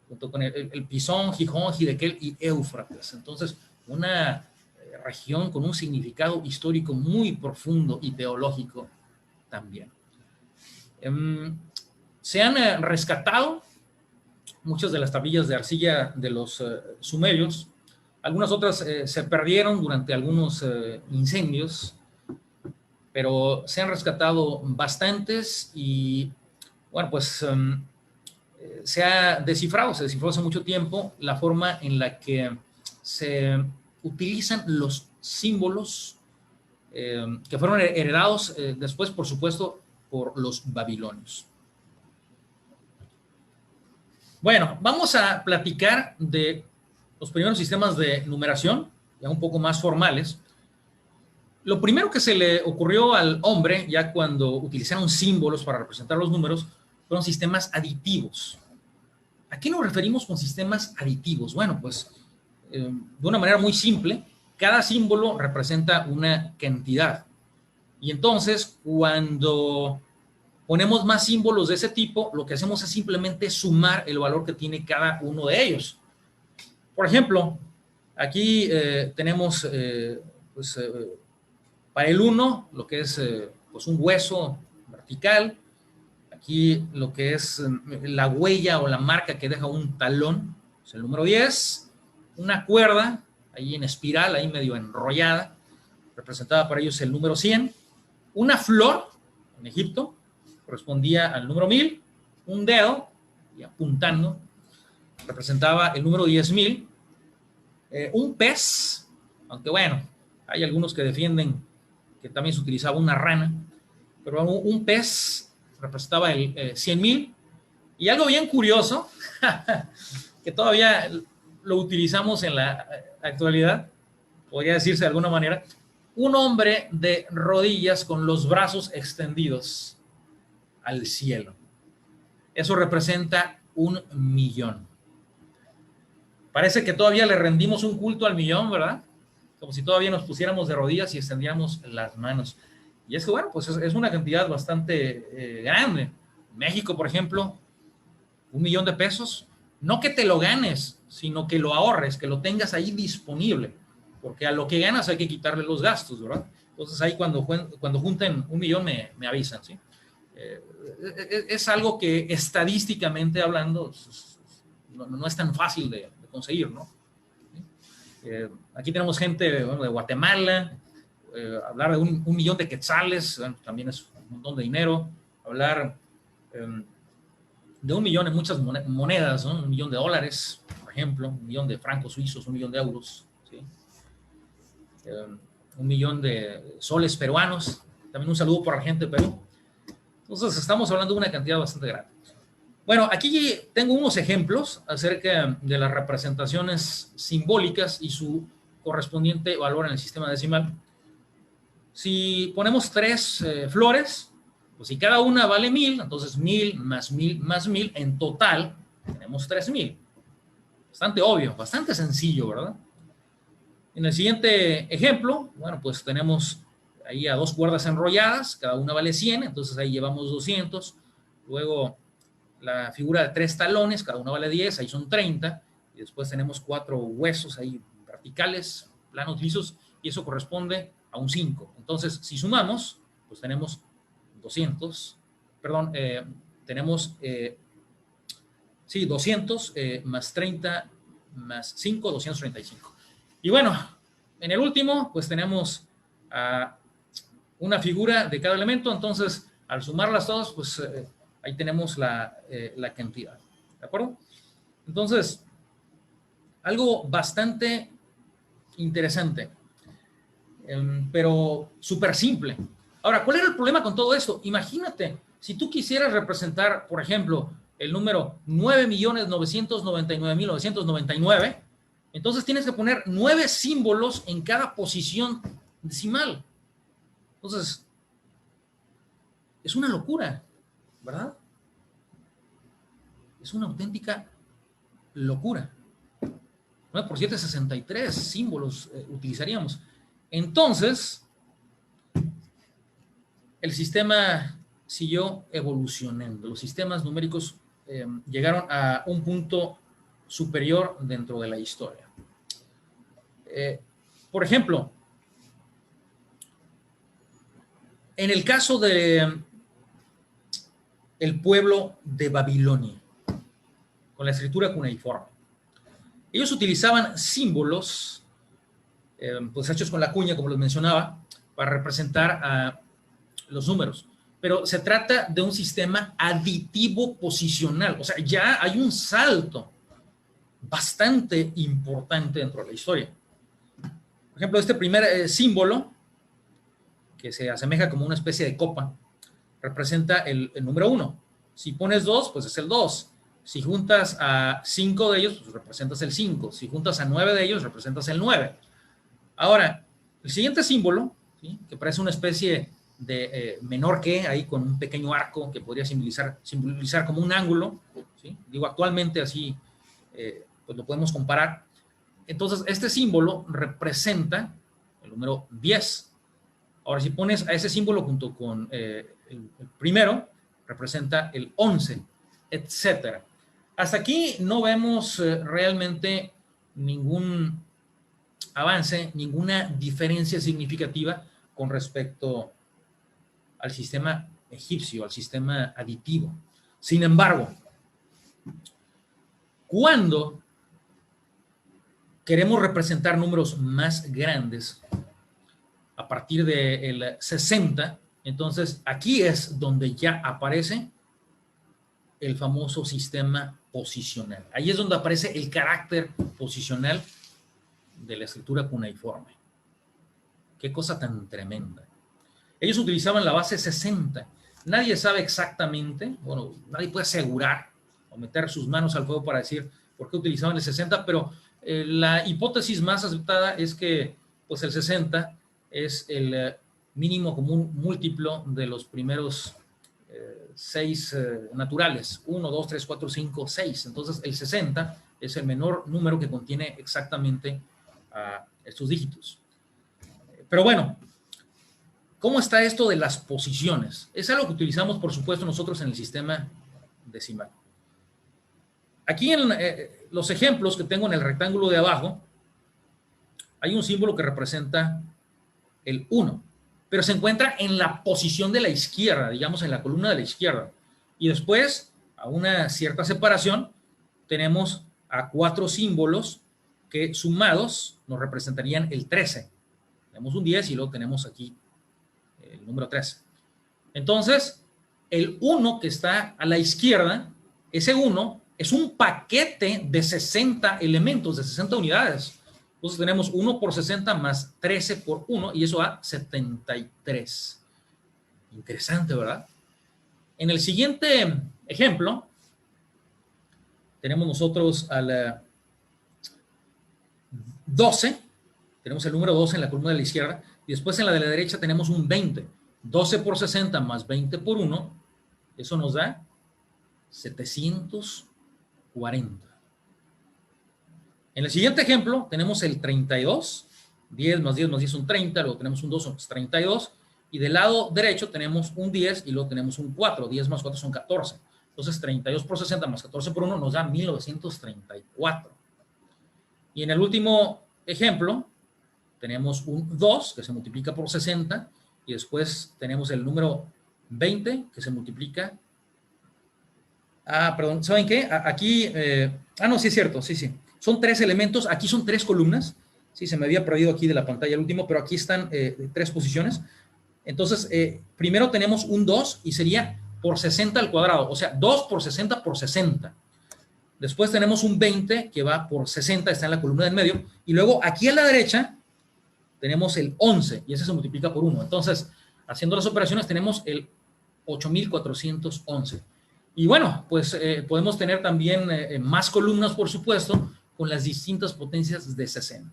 junto con el Pisón, Gijón, Hidekel y Éufrates. Entonces, una región con un significado histórico muy profundo y teológico también. Se han rescatado muchas de las tablillas de arcilla de los sumerios. Algunas otras se perdieron durante algunos incendios, pero se han rescatado bastantes y, bueno, pues se descifró hace mucho tiempo la forma en la que se utilizan los símbolos que fueron heredados después, por supuesto, por los babilonios. Bueno, vamos a platicar de los primeros sistemas de numeración, ya un poco más formales. Lo primero que se le ocurrió al hombre, ya cuando utilizaron símbolos para representar los números, fueron sistemas aditivos. ¿A qué nos referimos con sistemas aditivos? Bueno, pues de una manera muy simple, cada símbolo representa una cantidad. Y entonces, cuando ponemos más símbolos de ese tipo, lo que hacemos es simplemente sumar el valor que tiene cada uno de ellos. Por ejemplo, aquí tenemos pues, para el 1 lo que es pues un hueso vertical. Aquí lo que es la huella o la marca que deja un talón es el número 10. Una cuerda, ahí en espiral, ahí medio enrollada, representada para ellos el número 100. Una flor, en Egipto, correspondía al número 1000. Un dedo, y apuntando, representaba el número 10,000. Un pez, aunque bueno, hay algunos que defienden que también se utilizaba una rana, pero un pez representaba el 100,000. Y algo bien curioso, que todavía lo utilizamos en la actualidad, podría decirse de alguna manera, un hombre de rodillas con los brazos extendidos al cielo. Eso representa 1,000,000. Parece que todavía le rendimos un culto al millón, ¿verdad? Como si todavía nos pusiéramos de rodillas y extendiéramos las manos. Y es que, bueno, pues es una cantidad bastante grande. México, por ejemplo, 1,000,000 de pesos, no que te lo ganes, sino que lo ahorres, que lo tengas ahí disponible, porque a lo que ganas hay que quitarle los gastos, ¿verdad? Entonces ahí cuando junten 1,000,000 me avisan, ¿sí? Es algo que estadísticamente hablando no es tan fácil de conseguir, ¿no? Aquí tenemos gente, bueno, de Guatemala. Hablar de 1,000,000 de quetzales, bueno, también es un montón de dinero. Hablar de 1,000,000 en muchas monedas, ¿no? 1,000,000 de dólares, por ejemplo, 1,000,000 de francos suizos, 1,000,000 de euros, ¿sí? 1,000,000 de soles peruanos. También un saludo por la gente de Perú. Entonces estamos hablando de una cantidad bastante grande. Bueno, aquí tengo unos ejemplos acerca de las representaciones simbólicas y su correspondiente valor en el sistema decimal. Si ponemos 3 flores, pues si cada una vale 1,000, entonces 1,000 más 1,000 más 1,000, en total tenemos 3,000. Bastante obvio, bastante sencillo, ¿verdad? En el siguiente ejemplo, bueno, pues tenemos ahí a 2 cuerdas enrolladas, cada una vale 100, entonces ahí llevamos 200. Luego la figura de 3 talones, cada una vale 10, ahí son 30. Y después tenemos 4 huesos ahí verticales, planos lisos, y eso corresponde a un 5. Entonces, si sumamos, pues tenemos 200, perdón, tenemos, sí, 200 más 30 más 5, 235. Y bueno, en el último, pues tenemos una figura de cada elemento, entonces al sumarlas todas, pues ahí tenemos la cantidad, ¿de acuerdo? Entonces, algo bastante interesante, pero súper simple. Ahora, ¿cuál era el problema con todo esto? Imagínate, si tú quisieras representar, por ejemplo, el número 9.999.999, entonces tienes que poner 9 símbolos en cada posición decimal. Entonces, es una locura, ¿verdad? Es una auténtica locura. 9 por 7, 63 símbolos utilizaríamos. Entonces, el sistema siguió evolucionando. Los sistemas numéricos llegaron a un punto superior dentro de la historia. Por ejemplo, en el caso de el pueblo de Babilonia, con la escritura cuneiforme, ellos utilizaban símbolos, pues hechos con la cuña, como les mencionaba, para representar los números. Pero se trata de un sistema aditivo posicional. O sea, ya hay un salto bastante importante dentro de la historia. Por ejemplo, este primer símbolo, que se asemeja como una especie de copa, representa el número 1. Si pones 2, pues es el 2. Si juntas a 5 de ellos, pues representas el 5. Si juntas a 9 de ellos, representas el 9. Ahora, el siguiente símbolo, ¿sí?, que parece una especie de menor que, ahí con un pequeño arco que podría simbolizar como un ángulo, ¿sí? Digo, actualmente así pues lo podemos comparar. Entonces, este símbolo representa el número 10. Ahora, si pones a ese símbolo junto con el primero, representa el 11, etcétera. Hasta aquí no vemos realmente ningún avance, ninguna diferencia significativa con respecto al sistema egipcio, al sistema aditivo. Sin embargo, cuando queremos representar números más grandes, a partir del 60, entonces aquí es donde ya aparece el famoso sistema posicional. Ahí es donde aparece el carácter posicional de la escritura cuneiforme. Qué cosa tan tremenda. Ellos utilizaban la base 60. Nadie sabe exactamente, bueno, nadie puede asegurar o meter sus manos al fuego para decir por qué utilizaban el 60, pero la hipótesis más aceptada es que pues el 60 es el mínimo común múltiplo de los primeros 6 naturales, 1, 2, 3, 4, 5, 6. Entonces el 60 es el menor número que contiene exactamente estos dígitos. Pero bueno, ¿cómo está esto de las posiciones? Es algo que utilizamos, por supuesto, nosotros en el sistema decimal. Aquí en los ejemplos que tengo en el rectángulo de abajo, hay un símbolo que representa el 1, pero se encuentra en la posición de la izquierda, digamos en la columna de la izquierda. Y después, a una cierta separación, tenemos a 4 símbolos que sumados nos representarían el 13. Tenemos un 10 y luego tenemos aquí el número 13. Entonces, el 1 que está a la izquierda, ese 1 es un paquete de 60 elementos, de 60 unidades. Entonces tenemos 1 por 60 más 13 por 1 y eso da 73. Interesante, ¿verdad? En el siguiente ejemplo, tenemos nosotros al 12, tenemos el número 12 en la columna de la izquierda, y después en la de la derecha tenemos un 20. 12 por 60 más 20 por 1, eso nos da 740. En el siguiente ejemplo tenemos el 32, 10 más 10 más 10 son 30, luego tenemos un 2, son 32, y del lado derecho tenemos un 10 y luego tenemos un 4, 10 más 4 son 14. Entonces 32 por 60 más 14 por 1 nos da 1934. Y en el último ejemplo tenemos un 2 que se multiplica por 60 y después tenemos el número 20 que se multiplica. Perdón, ¿saben qué? Aquí, no, sí es cierto, sí. Son 3 elementos, aquí son 3 columnas. Sí, se me había perdido aquí de la pantalla el último, pero aquí están 3 posiciones. Entonces, primero tenemos un 2 y sería por 60 al cuadrado, o sea, 2 por 60 por 60. Después tenemos un 20 que va por 60, está en la columna del medio. Y luego aquí a la derecha tenemos el 11 y ese se multiplica por 1. Entonces, haciendo las operaciones tenemos el 8411. Y bueno, pues podemos tener también más columnas, por supuesto, con las distintas potencias de 60.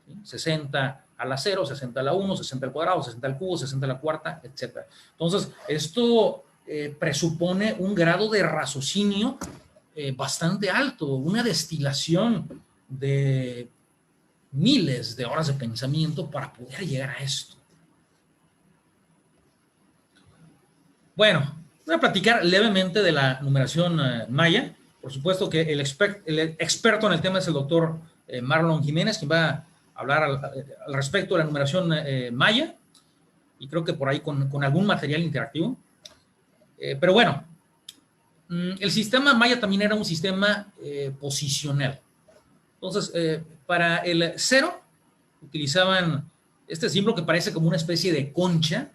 ¿Sí? 60 a la 0, 60 a la 1, 60 al cuadrado, 60 al cubo, 60 a la cuarta, etc. Entonces, esto presupone un grado de raciocinio bastante alto, una destilación de miles de horas de pensamiento para poder llegar a esto. Bueno, voy a platicar levemente de la numeración maya. Por supuesto que el experto en el tema es el doctor Marlon Jiménez, quien va a hablar al respecto de la numeración maya, y creo que por ahí con algún material interactivo. Pero bueno, el sistema maya también era un sistema posicional. Entonces, para el 0 utilizaban este símbolo que parece como una especie de concha.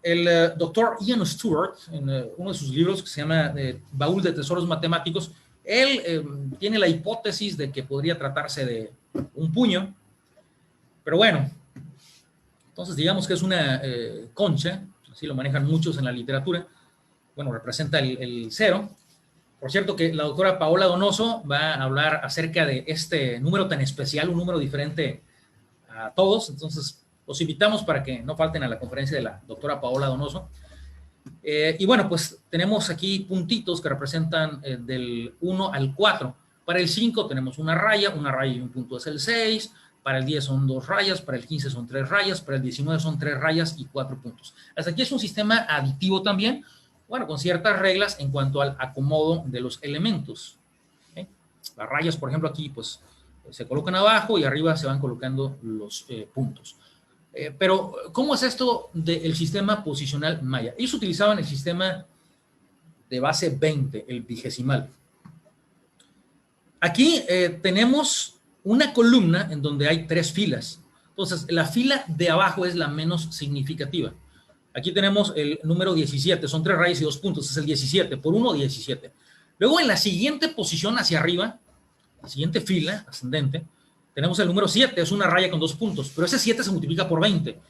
El doctor Ian Stewart, en uno de sus libros que se llama Baúl de Tesoros Matemáticos, él tiene la hipótesis de que podría tratarse de un puño, pero bueno, entonces digamos que es una concha, así lo manejan muchos en la literatura. Bueno, representa el 0. Por cierto que la doctora Paola Donoso va a hablar acerca de este número tan especial, un número diferente a todos, entonces los invitamos para que no falten a la conferencia de la doctora Paola Donoso. Y bueno, pues tenemos aquí puntitos que representan del 1 al 4. Para el 5 tenemos una raya y un punto es el 6. Para el 10 son 2 rayas, para el 15 son 3 rayas, para el 19 son 3 rayas y 4 puntos. Hasta aquí es un sistema aditivo también, bueno, con ciertas reglas en cuanto al acomodo de los elementos. ¿Okay? Las rayas, por ejemplo, aquí pues se colocan abajo y arriba se van colocando los puntos. Pero, ¿cómo es esto del sistema posicional maya? Ellos utilizaban el sistema de base 20, el vigesimal. Aquí tenemos una columna en donde hay 3 filas. Entonces, la fila de abajo es la menos significativa. Aquí tenemos el número 17, son 3 rayas y 2 puntos, es el 17, por 1, 17. Luego, en la siguiente posición hacia arriba, la siguiente fila ascendente, tenemos el número 7, es una raya con 2 puntos, pero ese 7 se multiplica por 20.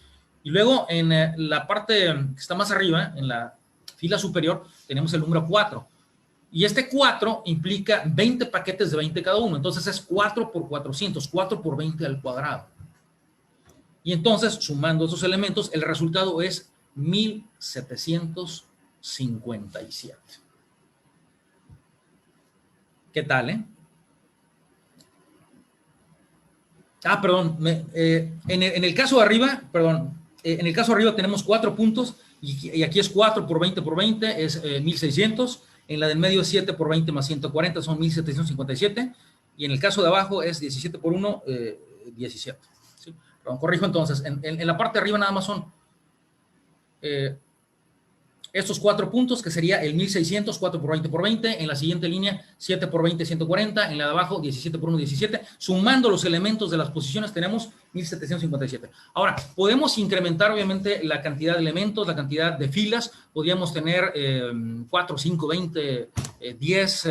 Y luego en la parte que está más arriba, en la fila superior, tenemos el número 4. Y este 4 implica 20 paquetes de 20 cada uno. Entonces es 4 por 400, 4 por 20 al cuadrado. Y entonces, sumando esos elementos, el resultado es 1757. ¿Qué tal, Perdón, en el caso de arriba, en el caso de arriba tenemos 4 puntos y aquí es 4 por 20 por 20, es 1600. En la del medio es 7 por 20 más 140, son 1757. Y en el caso de abajo es 17 por 1, 17. ¿Sí? Perdón, corrijo entonces. En la parte de arriba nada más son estos 4 puntos, que sería el 1600, 4 por 20 por 20. En la siguiente línea, 7 por 20, 140. En la de abajo, 17 por 1, 17. Sumando los elementos de las posiciones, tenemos 1757. Ahora, podemos incrementar, obviamente, la cantidad de elementos, la cantidad de filas. Podríamos tener 4, 5, 20, 10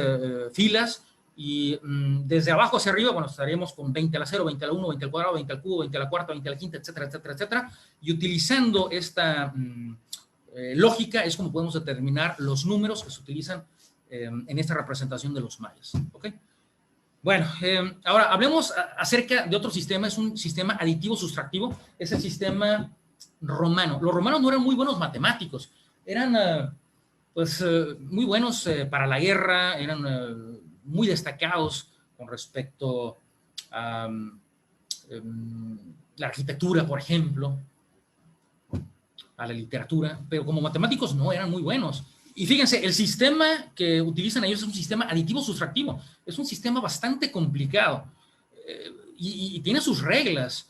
filas. Y desde abajo hacia arriba, bueno, estaríamos con 20 a la 0, 20 a la 1, 20 al cuadrado, 20 al cubo, 20 a la cuarta, 20 a la quinta, etcétera, etcétera, etcétera. Y utilizando esta lógica es como podemos determinar los números que se utilizan en esta representación de los mayas. ¿Okay? Bueno, ahora hablemos acerca de otro sistema, es un sistema aditivo-sustractivo, es el sistema romano. Los romanos no eran muy buenos matemáticos, eran muy buenos para la guerra, eran muy destacados con respecto a la arquitectura, por ejemplo, a la literatura, pero como matemáticos no eran muy buenos. Y fíjense, el sistema que utilizan ellos es un sistema aditivo-sustractivo. Es un sistema bastante complicado y tiene sus reglas.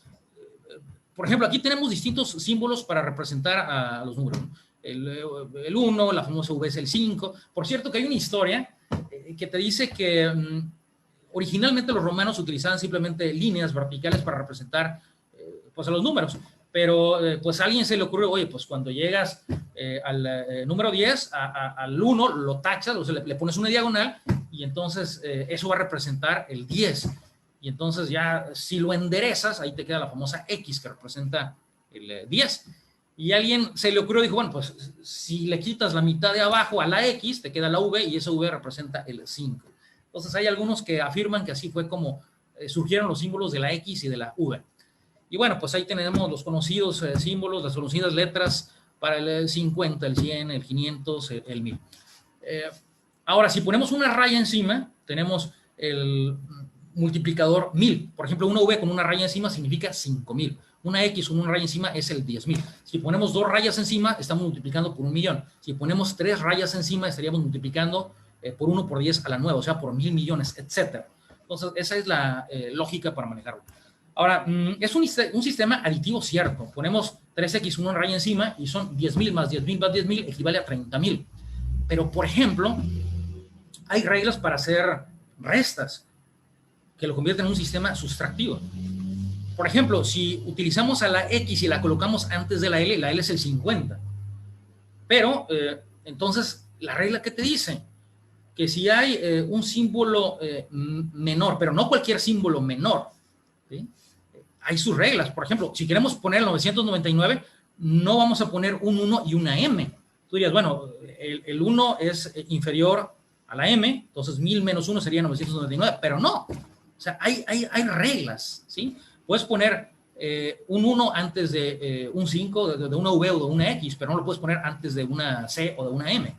por ejemplo, aquí tenemos distintos símbolos para representar a los números, ¿no? El 1, la famosa V es el 5. Por cierto que hay una historia que te dice que originalmente los romanos utilizaban simplemente líneas verticales para representar pues a los números, pero pues a alguien se le ocurrió, oye, pues cuando llegas al número 10, al 1 lo tachas, o sea, le pones una diagonal y entonces eso va a representar el 10. Y entonces ya si lo enderezas, ahí te queda la famosa X que representa el 10. Y a alguien se le ocurrió, dijo, bueno, pues si le quitas la mitad de abajo a la X, te queda la V y esa V representa el 5. Entonces hay algunos que afirman que así fue como surgieron los símbolos de la X y de la V. Y bueno, pues ahí tenemos los conocidos símbolos, las conocidas letras para el 50, el 100, el 500, el 1000. Ahora, si ponemos una raya encima, tenemos el multiplicador 1000. Por ejemplo, una V con una raya encima significa 5000. Una X con una raya encima es el 10,000. Si ponemos 2 rayas encima, estamos multiplicando por 1,000,000. Si ponemos 3 rayas encima, estaríamos multiplicando por 1 por 10 a la 9, o sea, por 1,000 millones, etc. Entonces, esa es la lógica para manejarlo. Ahora, es un sistema aditivo cierto. Ponemos 3x, una raya encima, y son 10,000 más 10,000 más 10,000, equivale a 30,000. Pero, por ejemplo, hay reglas para hacer restas que lo convierten en un sistema sustractivo. Por ejemplo, si utilizamos a la X y la colocamos antes de la L es el 50. Pero, entonces, la regla que te dice que si hay un símbolo menor, pero no cualquier símbolo menor, ¿sí? Hay sus reglas. Por ejemplo, si queremos poner el 999, no vamos a poner un 1 y una M. Tú dirías, bueno, el 1 es inferior a la M, entonces 1000 menos 1 sería 999, pero no. O sea, hay reglas, ¿sí? Puedes poner un 1 antes de un 5, de una V o de una X, pero no lo puedes poner antes de una C o de una M.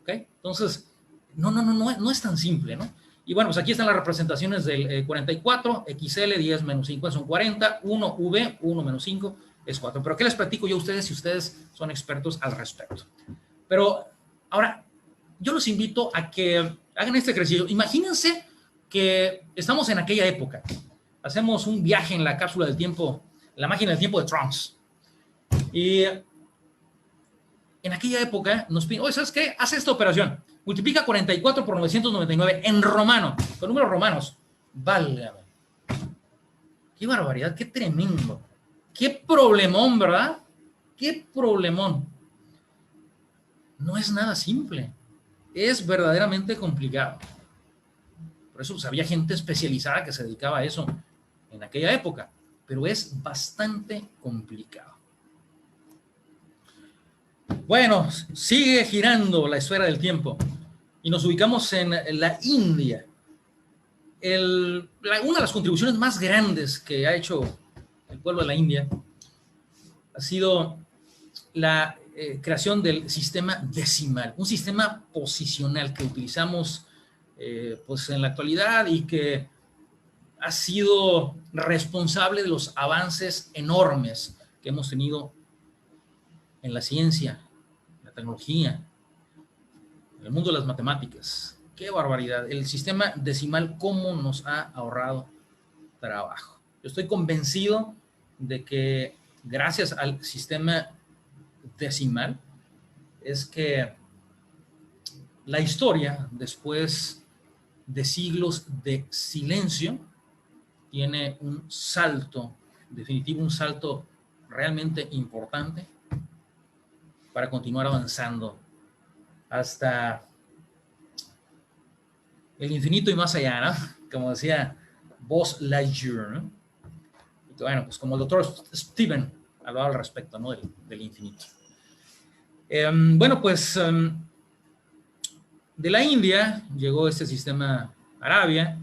¿Ok? Entonces, no es tan simple, ¿no? Y bueno, pues aquí están las representaciones del 44, XL, 10 menos 5 son 40, 1 V, 1 menos 5 es 4. Pero ¿qué les platico yo a ustedes si ustedes son expertos al respecto? Pero ahora, yo los invito a que hagan este ejercicio. Imagínense que estamos en aquella época. Hacemos un viaje en la cápsula del tiempo, la máquina del tiempo de Trunks. Y en aquella época nos piden, oye, ¿sabes qué? Haz esta operación. Multiplica 44 por 999 en romano, con números romanos. Válgame. Qué barbaridad, qué tremendo. Qué problemón, ¿verdad? Qué problemón. No es nada simple. Es verdaderamente complicado. Por eso pues, había gente especializada que se dedicaba a eso en aquella época. Pero es bastante complicado. Bueno, sigue girando la esfera del tiempo y nos ubicamos en la India. Una de las contribuciones más grandes que ha hecho el pueblo de la India ha sido la creación del sistema decimal, un sistema posicional que utilizamos pues en la actualidad y que ha sido responsable de los avances enormes que hemos tenido en la ciencia, la tecnología, en el mundo de las matemáticas. ¡Qué barbaridad! El sistema decimal, ¿cómo nos ha ahorrado trabajo? Yo estoy convencido de que gracias al sistema decimal es que la historia, después de siglos de silencio, tiene un salto definitivo, un salto realmente importante para continuar avanzando hasta el infinito y más allá, ¿no? Como decía Buzz Lightyear, ¿no? Y bueno, pues como el doctor Steven hablaba al respecto, ¿no? Del infinito. Bueno, pues de la India llegó este sistema Arabia,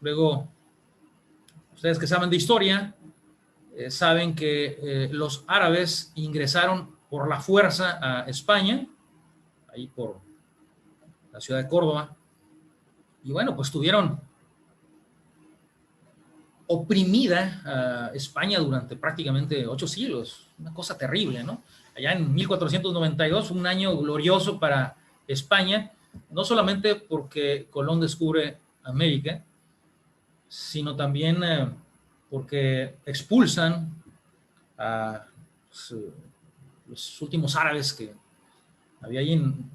luego ustedes que saben de historia saben que los árabes ingresaron por la fuerza a España, ahí por la ciudad de Córdoba, y bueno, pues tuvieron oprimida a España durante prácticamente 8 siglos, una cosa terrible, ¿no? Allá en 1492, un año glorioso para España, no solamente porque Colón descubre América, sino también porque expulsan pues, los últimos árabes que había ahí en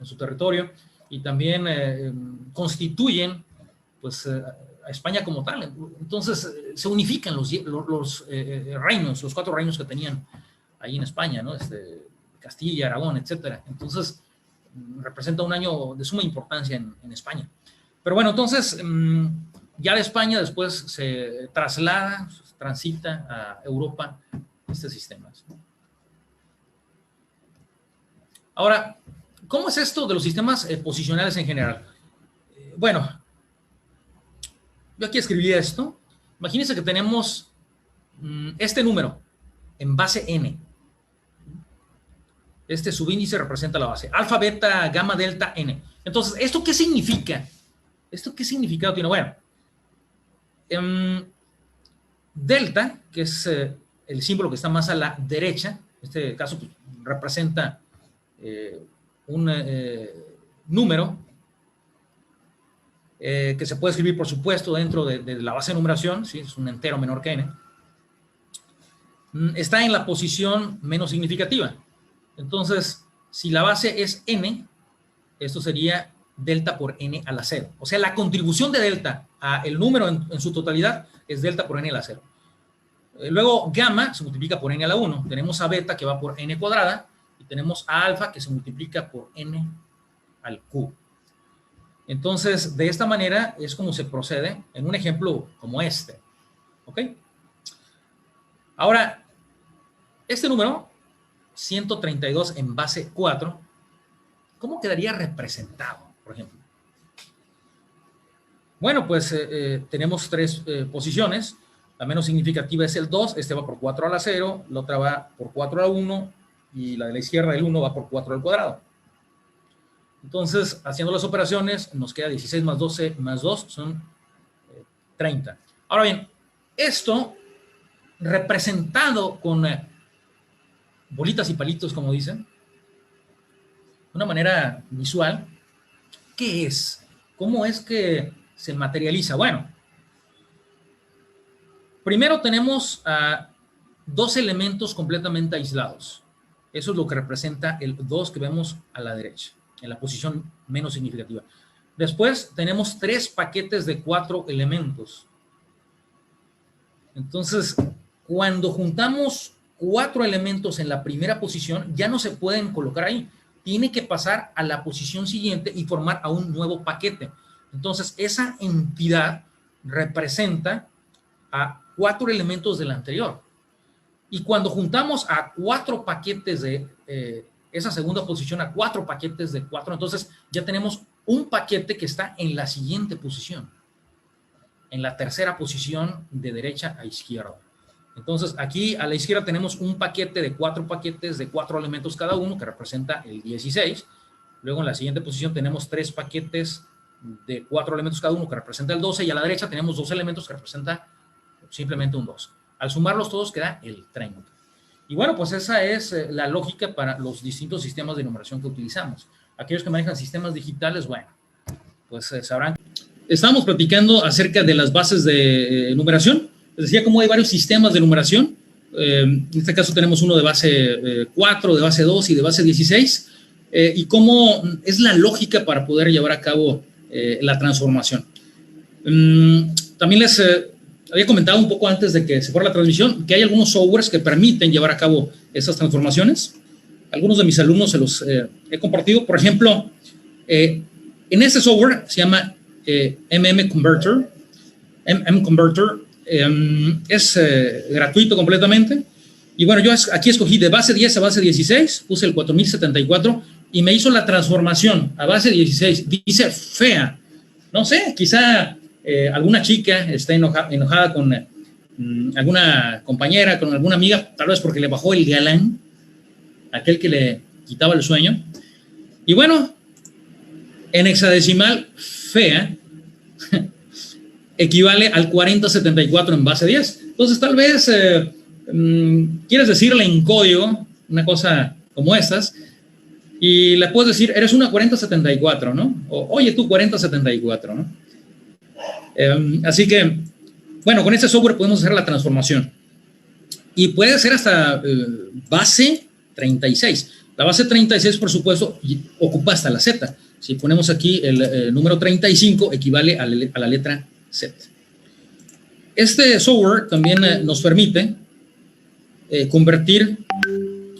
su territorio, y también constituyen pues, a España como tal. Entonces se unifican los reinos, los 4 reinos que tenían ahí en España, ¿no? Castilla, Aragón, etcétera. Entonces representa un año de suma importancia en España. Pero bueno, entonces ya de España después se transita a Europa este sistema. Ahora, ¿cómo es esto de los sistemas posicionales en general? Bueno, yo aquí escribí esto. Imagínense que tenemos este número en base n. Este subíndice representa la base. Alfa, beta, gamma, delta, n. Entonces, ¿esto qué significa? ¿Esto qué significado tiene? Bueno, delta, que es el símbolo que está más a la derecha, en este caso pues, representa un número que se puede escribir, por supuesto, dentro de la base de numeración, ¿sí? Es un entero menor que n. Está en la posición menos significativa. Entonces, si la base es n, esto sería delta por n a la 0. O sea, la contribución de delta a el número en su totalidad es delta por n a la 0. Luego, gamma se multiplica por n a la 1. Tenemos a beta que va por n cuadrada y tenemos a alfa que se multiplica por n al cubo. Entonces, de esta manera es como se procede en un ejemplo como este. ¿Ok? Ahora, este número, 132 en base 4, ¿cómo quedaría representado, por ejemplo? Bueno, pues tenemos 3 posiciones. La menos significativa es el 2, este va por 4 a la 0, la otra va por 4 a la 1 y la de la izquierda del 1 va por 4 al cuadrado. Entonces, haciendo las operaciones, nos queda 16 más 12 más 2, son 30. Ahora bien, esto representado con bolitas y palitos, como dicen, de una manera visual, ¿qué es? ¿Cómo es que se materializa? Bueno, primero tenemos 2 elementos completamente aislados. Eso es lo que representa el 2 que vemos a la derecha, en la posición menos significativa. Después tenemos 3 paquetes de 4 elementos. Entonces, cuando juntamos 4 elementos en la primera posición, ya no se pueden colocar ahí. Tiene que pasar a la posición siguiente y formar a un nuevo paquete. Entonces, esa entidad representa a 4 elementos del anterior. Y cuando juntamos a 4 paquetes de esa segunda posición, a 4 paquetes de 4, entonces ya tenemos un paquete que está en la siguiente posición, en la tercera posición de derecha a izquierda. Entonces, aquí a la izquierda tenemos un paquete de 4 paquetes de 4 elementos cada uno, que representa el 16. Luego, en la siguiente posición tenemos 3 paquetes de 4 elementos cada uno, que representa el 12. Y a la derecha tenemos 2 elementos que representan simplemente un 2. Al sumarlos todos queda el 30. Y bueno, pues esa es la lógica para los distintos sistemas de numeración que utilizamos. Aquellos que manejan sistemas digitales, bueno, pues sabrán. Estamos platicando acerca de las bases de numeración. Les decía cómo hay varios sistemas de numeración. En este caso tenemos uno de base 4, de base 2 y de base 16. Y cómo es la lógica para poder llevar a cabo la transformación. También les había comentado un poco antes de que se fuera la transmisión que hay algunos softwares que permiten llevar a cabo esas transformaciones. Algunos de mis alumnos se los he compartido. Por ejemplo, en este software se llama Converter. Converter es gratuito completamente. Y bueno, yo aquí escogí de base 10 a base 16, puse el 4074 y me hizo la transformación a base 16. Dice fea. No sé, quizá alguna chica está enojada con alguna compañera, con alguna amiga, tal vez porque le bajó el galán, aquel que le quitaba el sueño. Y bueno, en hexadecimal, fea equivale al 4074 en base 10. Entonces, tal vez quieres decirle en código una cosa como estas y le puedes decir, eres una 4074, ¿no? O, oye, tú 4074, ¿no? Así que, bueno, con este software podemos hacer la transformación. y puede ser hasta base 36. La base 36, por supuesto, ocupa hasta la Z. Si ponemos aquí el número 35, equivale a la letra Z. Este software también nos permite convertir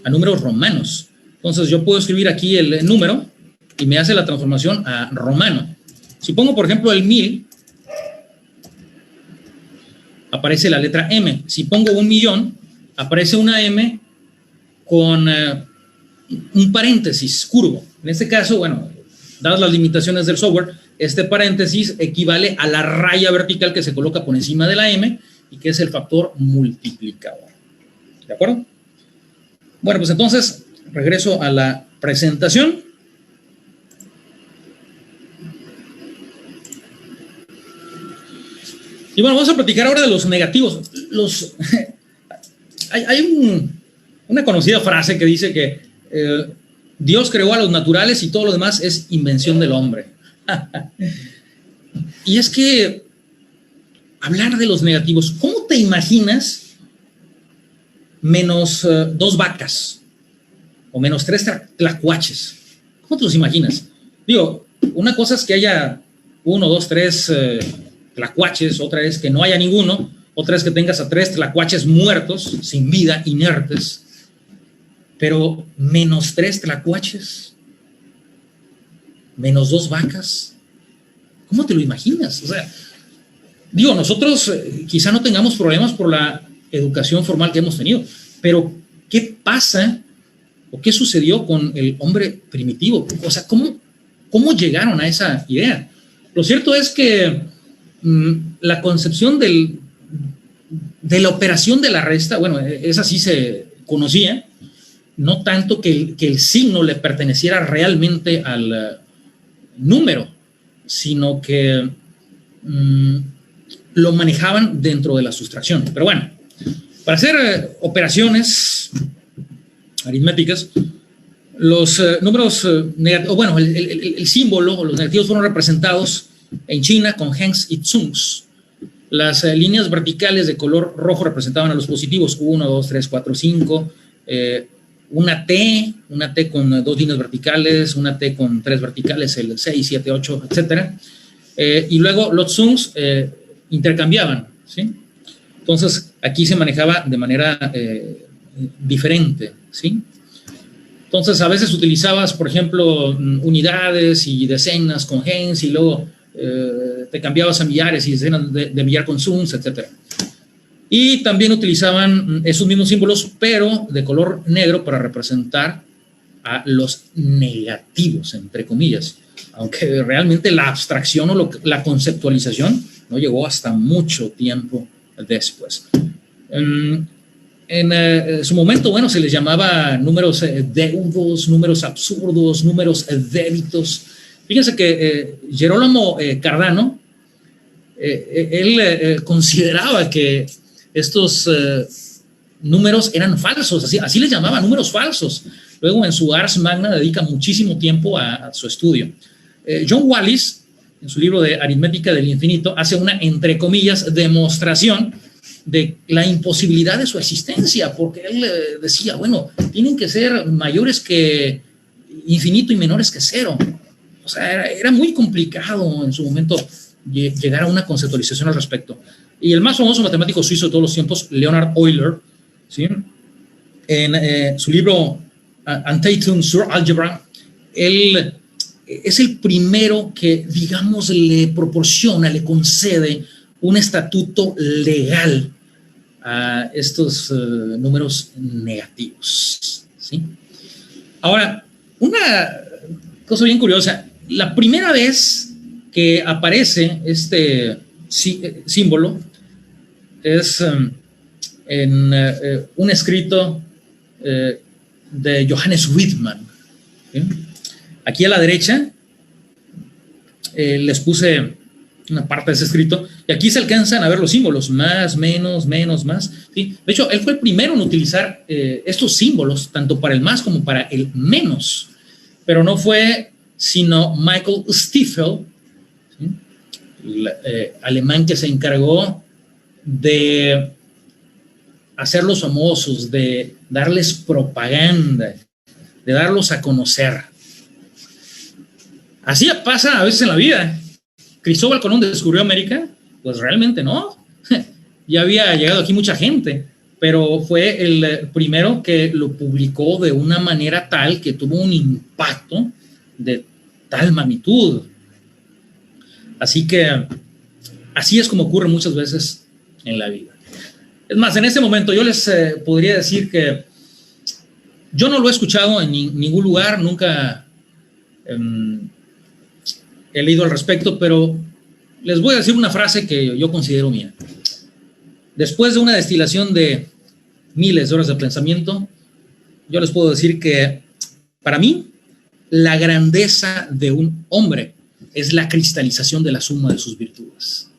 a números romanos. Entonces yo puedo escribir aquí el número y me hace la transformación a romano. Si pongo, por ejemplo, el 1000, aparece la letra M. Si pongo 1.000.000, aparece una M con un paréntesis curvo. En este caso, bueno, dadas las limitaciones del software, este paréntesis equivale a la raya vertical que se coloca por encima de la M y que es el factor multiplicador. ¿De acuerdo? Bueno, pues entonces regreso a la presentación. Y bueno, vamos a platicar ahora de los negativos. Hay una conocida frase que dice que Dios creó a los naturales y todo lo demás es invención del hombre. Y es que hablar de los negativos, ¿cómo te imaginas menos 2 vacas o menos 3 tlacuaches? ¿Cómo te los imaginas? Digo, una cosa es que haya 1, 2, 3 tlacuaches, otra es que no haya ninguno, otra es que tengas a 3 tlacuaches muertos, sin vida, inertes, pero menos 3 tlacuaches, menos 2 vacas, ¿cómo te lo imaginas? O sea, digo, nosotros quizá no tengamos problemas por la educación formal que hemos tenido, pero ¿qué pasa o qué sucedió con el hombre primitivo? O sea, ¿cómo llegaron a esa idea? Lo cierto es que la concepción de la operación de la resta, bueno, esa sí se conocía, no tanto que el signo le perteneciera realmente al número, sino que lo manejaban dentro de la sustracción. Pero bueno, para hacer operaciones aritméticas, los números negativos, bueno, el símbolo o los negativos fueron representados en China con Hens y Zungs. Las líneas verticales de color rojo representaban a los positivos, 1, 2, 3, 4, 5, una T con 2 líneas verticales, una T con 3 verticales, el 6, 7, 8, etc. Y luego los Zungs intercambiaban, ¿sí? Entonces, aquí se manejaba de manera diferente, ¿sí? Entonces, a veces utilizabas, por ejemplo, unidades y decenas con Hens y luego te cambiabas a millares y decenas de millar con Zungs, etc. Y también utilizaban esos mismos símbolos, pero de color negro para representar a los negativos, entre comillas. Aunque realmente la abstracción o la conceptualización no llegó hasta mucho tiempo después. En su momento, bueno, se les llamaba números deudos, números absurdos, números débitos. Fíjense que Gerolamo Cardano, él consideraba que estos números eran falsos, así les llamaba, números falsos. Luego en su Ars Magna dedica muchísimo tiempo a su estudio. John Wallis, en su libro de Aritmética del Infinito, hace una, entre comillas, demostración de la imposibilidad de su existencia, porque él decía, bueno, tienen que ser mayores que infinito y menores que cero. O sea, era muy complicado en su momento llegar a una conceptualización al respecto. Y el más famoso matemático suizo de todos los tiempos, Leonhard Euler, ¿sí? En su libro Annotation sur Algebra, él es el primero que, digamos, le proporciona, le concede un estatuto legal a estos números negativos, ¿sí? Ahora, una cosa bien curiosa, la primera vez que aparece este símbolo es en un escrito de Johannes Wiedemann, ¿sí? Aquí a la derecha les puse una parte de ese escrito y aquí se alcanzan a ver los símbolos, más, menos, menos, más, ¿sí? De hecho, él fue el primero en utilizar estos símbolos, tanto para el más como para el menos, pero no fue sino Michael Stiefel, ¿sí? El alemán, que se encargó de hacerlos famosos, de darles propaganda, de darlos a conocer. Así pasa a veces en la vida. ¿Cristóbal Colón descubrió América? Pues realmente no. Ya había llegado aquí mucha gente, pero fue el primero que lo publicó de una manera tal que tuvo un impacto de tal magnitud. Así que así es como ocurre muchas veces en la vida. Es más, en este momento yo les podría decir que yo no lo he escuchado en ningún lugar, nunca he leído al respecto, pero les voy a decir una frase que yo considero mía. Después de una destilación de miles de horas de pensamiento, yo les puedo decir que para mí la grandeza de un hombre es la cristalización de la suma de sus virtudes.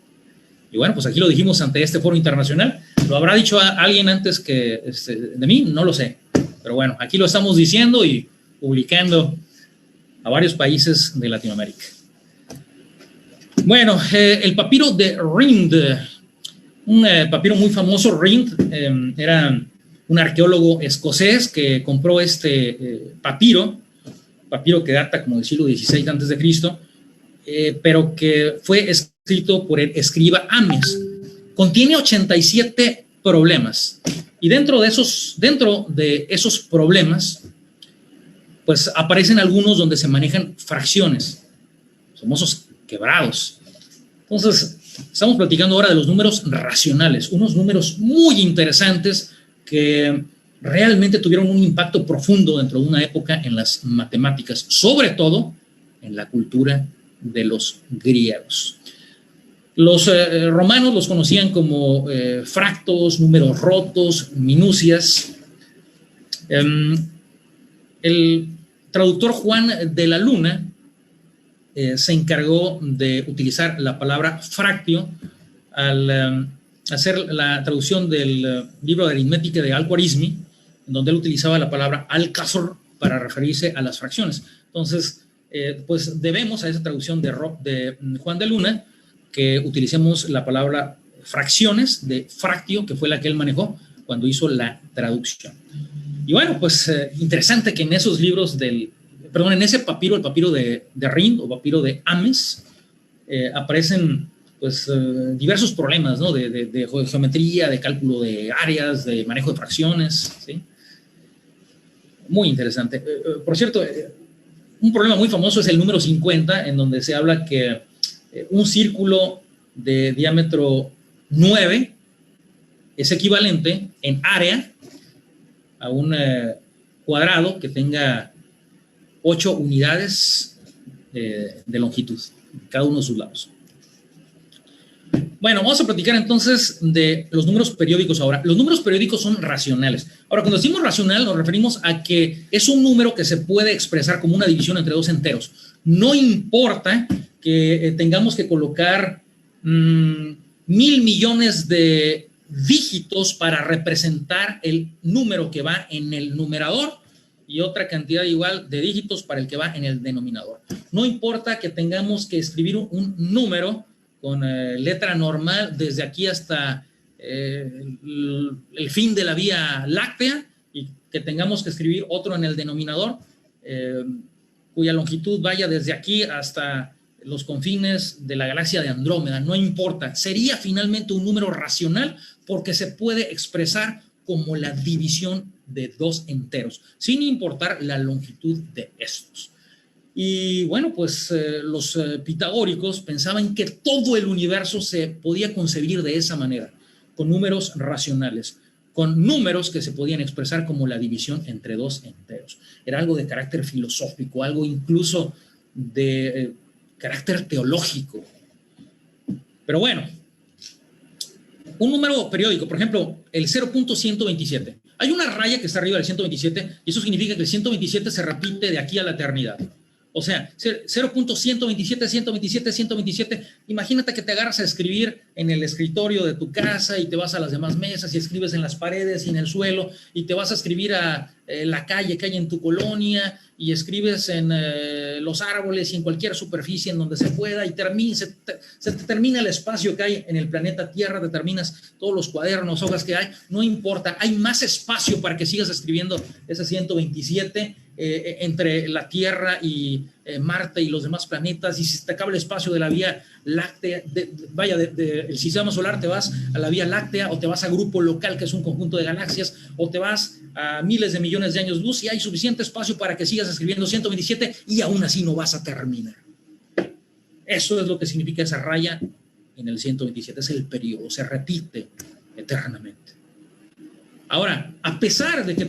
Y bueno, pues aquí lo dijimos ante este foro internacional. ¿Lo habrá dicho alguien antes que de mí? No lo sé. Pero bueno, aquí lo estamos diciendo y publicando a varios países de Latinoamérica. Bueno, el papiro de Rhind, un papiro muy famoso. Rhind era un arqueólogo escocés que compró este papiro que data como del siglo XVI a.C., pero que fue escrito por el escriba Ames. Contiene 87 problemas y dentro de esos problemas pues aparecen algunos donde se manejan fracciones, famosos quebrados. Entonces estamos platicando ahora de los números racionales, unos números muy interesantes que realmente tuvieron un impacto profundo dentro de una época en las matemáticas, sobre todo en la cultura de los griegos. Los romanos los conocían como fractos, números rotos, minucias. El traductor Juan de la Luna se encargó de utilizar la palabra fractio al hacer la traducción del libro de aritmética de Al-Khwarizmi, en donde él utilizaba la palabra al-kasr para referirse a las fracciones. Entonces, pues debemos a esa traducción de Juan de Luna que utilicemos la palabra fracciones de fractio, que fue la que él manejó cuando hizo la traducción. Y bueno, pues interesante que en esos libros en ese papiro, el papiro de Rhind o papiro de Ames, aparecen pues diversos problemas, ¿no? de geometría, de cálculo de áreas, de manejo de fracciones, ¿sí? Muy interesante. Por cierto, un problema muy famoso es el número 50, en donde se habla que un círculo de diámetro 9 es equivalente en área a un cuadrado que tenga 8 unidades de longitud, cada uno de sus lados. Bueno, vamos a platicar entonces de los números periódicos ahora. Los números periódicos son racionales. Ahora, cuando decimos racional, nos referimos a que es un número que se puede expresar como una división entre dos enteros. No importa que tengamos que colocar 1,000 millones de dígitos para representar el número que va en el numerador y otra cantidad igual de dígitos para el que va en el denominador. No importa que tengamos que escribir un número con letra normal desde aquí hasta el fin de la Vía Láctea y que tengamos que escribir otro en el denominador cuya longitud vaya desde aquí hasta los confines de la galaxia de Andrómeda. No importa, sería finalmente un número racional porque se puede expresar como la división de dos enteros, sin importar la longitud de estos. Y bueno, pues los pitagóricos pensaban que todo el universo se podía concebir de esa manera, con números racionales, con números que se podían expresar como la división entre dos enteros. Era algo de carácter filosófico, algo incluso de carácter teológico. Pero bueno, un número periódico, por ejemplo, el 0.127. Hay una raya que está arriba del 127 y eso significa que el 127 se repite de aquí a la eternidad. O sea, 0.127, 127, 127. Imagínate que te agarras a escribir en el escritorio de tu casa y te vas a las demás mesas y escribes en las paredes y en el suelo y te vas a escribir a la calle que hay en tu colonia y escribes en los árboles y en cualquier superficie en donde se pueda y se te termina el espacio que hay en el planeta Tierra, te terminas todos los cuadernos, hojas que hay, no importa, hay más espacio para que sigas escribiendo ese 127 entre la Tierra y Marte y los demás planetas, y si te acaba el espacio de la Vía Láctea, del sistema solar, te vas a la Vía Láctea o te vas a Grupo Local, que es un conjunto de galaxias, o te vas a miles de millones de años luz y hay suficiente espacio para que sigas escribiendo 127 y aún así no vas a terminar. Eso es lo que significa esa raya en el 127, es el periodo, se repite eternamente. Ahora, a pesar de que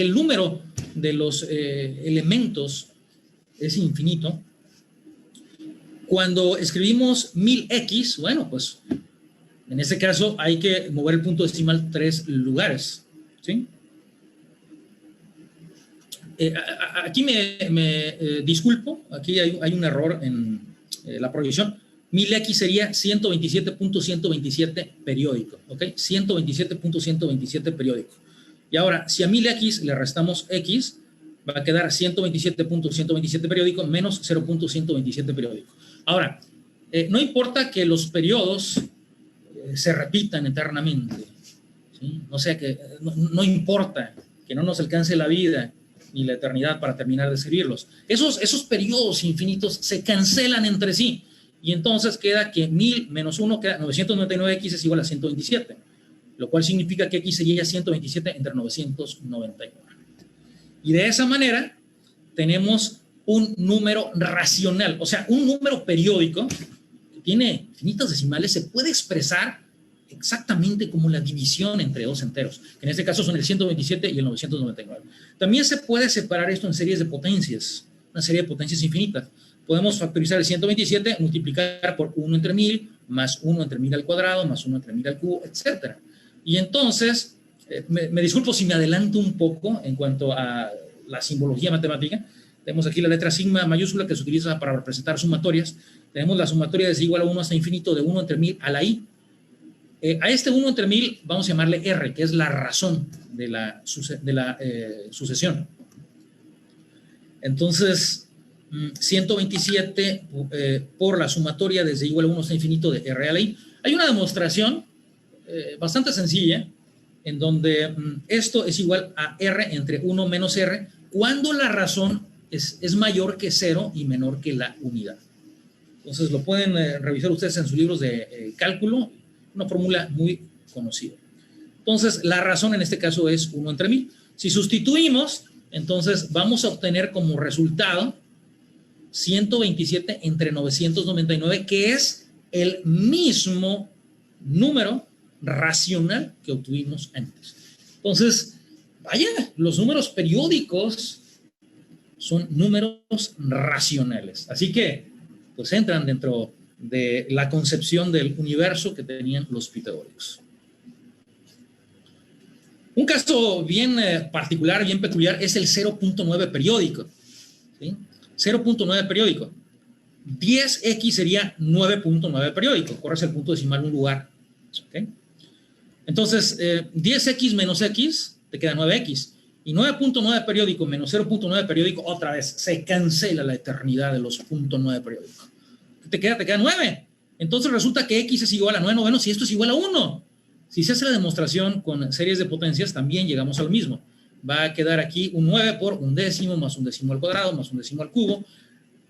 el número de los elementos es infinito, cuando escribimos 1000x, bueno, pues en este caso hay que mover el punto decimal 3 lugares, ¿sí? Aquí me disculpo, aquí hay un error en la proyección. 1000x sería 127.127 periódico, ¿ok? 127.127 periódico. Y ahora, si a 1000x le restamos x, va a quedar 127.127 periódico menos 0.127 periódico. Ahora, no importa que los periodos se repitan eternamente, ¿sí? O sea que no importa que no nos alcance la vida ni la eternidad para terminar de escribirlos. Esos periodos infinitos se cancelan entre sí. Y entonces queda que 1000 menos 1 queda 999x es igual a 127, lo cual significa que x sería 127 entre 999. Y de esa manera tenemos un número racional, o sea, un número periódico que tiene infinitas decimales, se puede expresar exactamente como la división entre dos enteros, que en este caso son el 127 y el 999. También se puede separar esto en series de potencias, una serie de potencias infinitas. Podemos factorizar el 127, multiplicar por 1 entre 1000, más 1 entre 1000 al cuadrado, más 1 entre 1000 al cubo, etc. Y entonces, me disculpo si me adelanto un poco en cuanto a la simbología matemática. Tenemos aquí la letra sigma mayúscula que se utiliza para representar sumatorias. Tenemos la sumatoria desde igual a 1 hasta infinito de 1 entre 1000 a la i. A este 1 entre 1000 vamos a llamarle r, que es la razón de la sucesión. Entonces, 127 por la sumatoria desde igual a 1 hasta infinito de r a la i. Hay una demostración bastante sencilla en donde esto es igual a r entre 1 menos r cuando la razón es mayor que 0 y menor que la unidad. Entonces lo pueden revisar ustedes en sus libros de cálculo, una fórmula muy conocida. Entonces la razón en este caso es 1 entre 1000. Si sustituimos, entonces vamos a obtener como resultado 127 entre 999, que es el mismo número racional que obtuvimos antes. Entonces, vaya, los números periódicos son números racionales. Así que, pues entran dentro de la concepción del universo que tenían los pitagóricos. Un caso bien particular, bien peculiar, es el 0.9 periódico, ¿sí? 0.9 periódico. 10x sería 9.9 periódico. Corres el punto decimal un lugar. ¿Okay? Entonces, 10x menos x te queda 9x. Y 9.9 periódico menos 0.9 periódico, otra vez, se cancela la eternidad de los 0.9 periódicos. Te queda 9. Entonces resulta que x es igual a 9 novenos y esto es igual a 1. Si se hace la demostración con series de potencias, también llegamos a lo mismo. Va a quedar aquí un 9 por un décimo, más un décimo al cuadrado, más un décimo al cubo.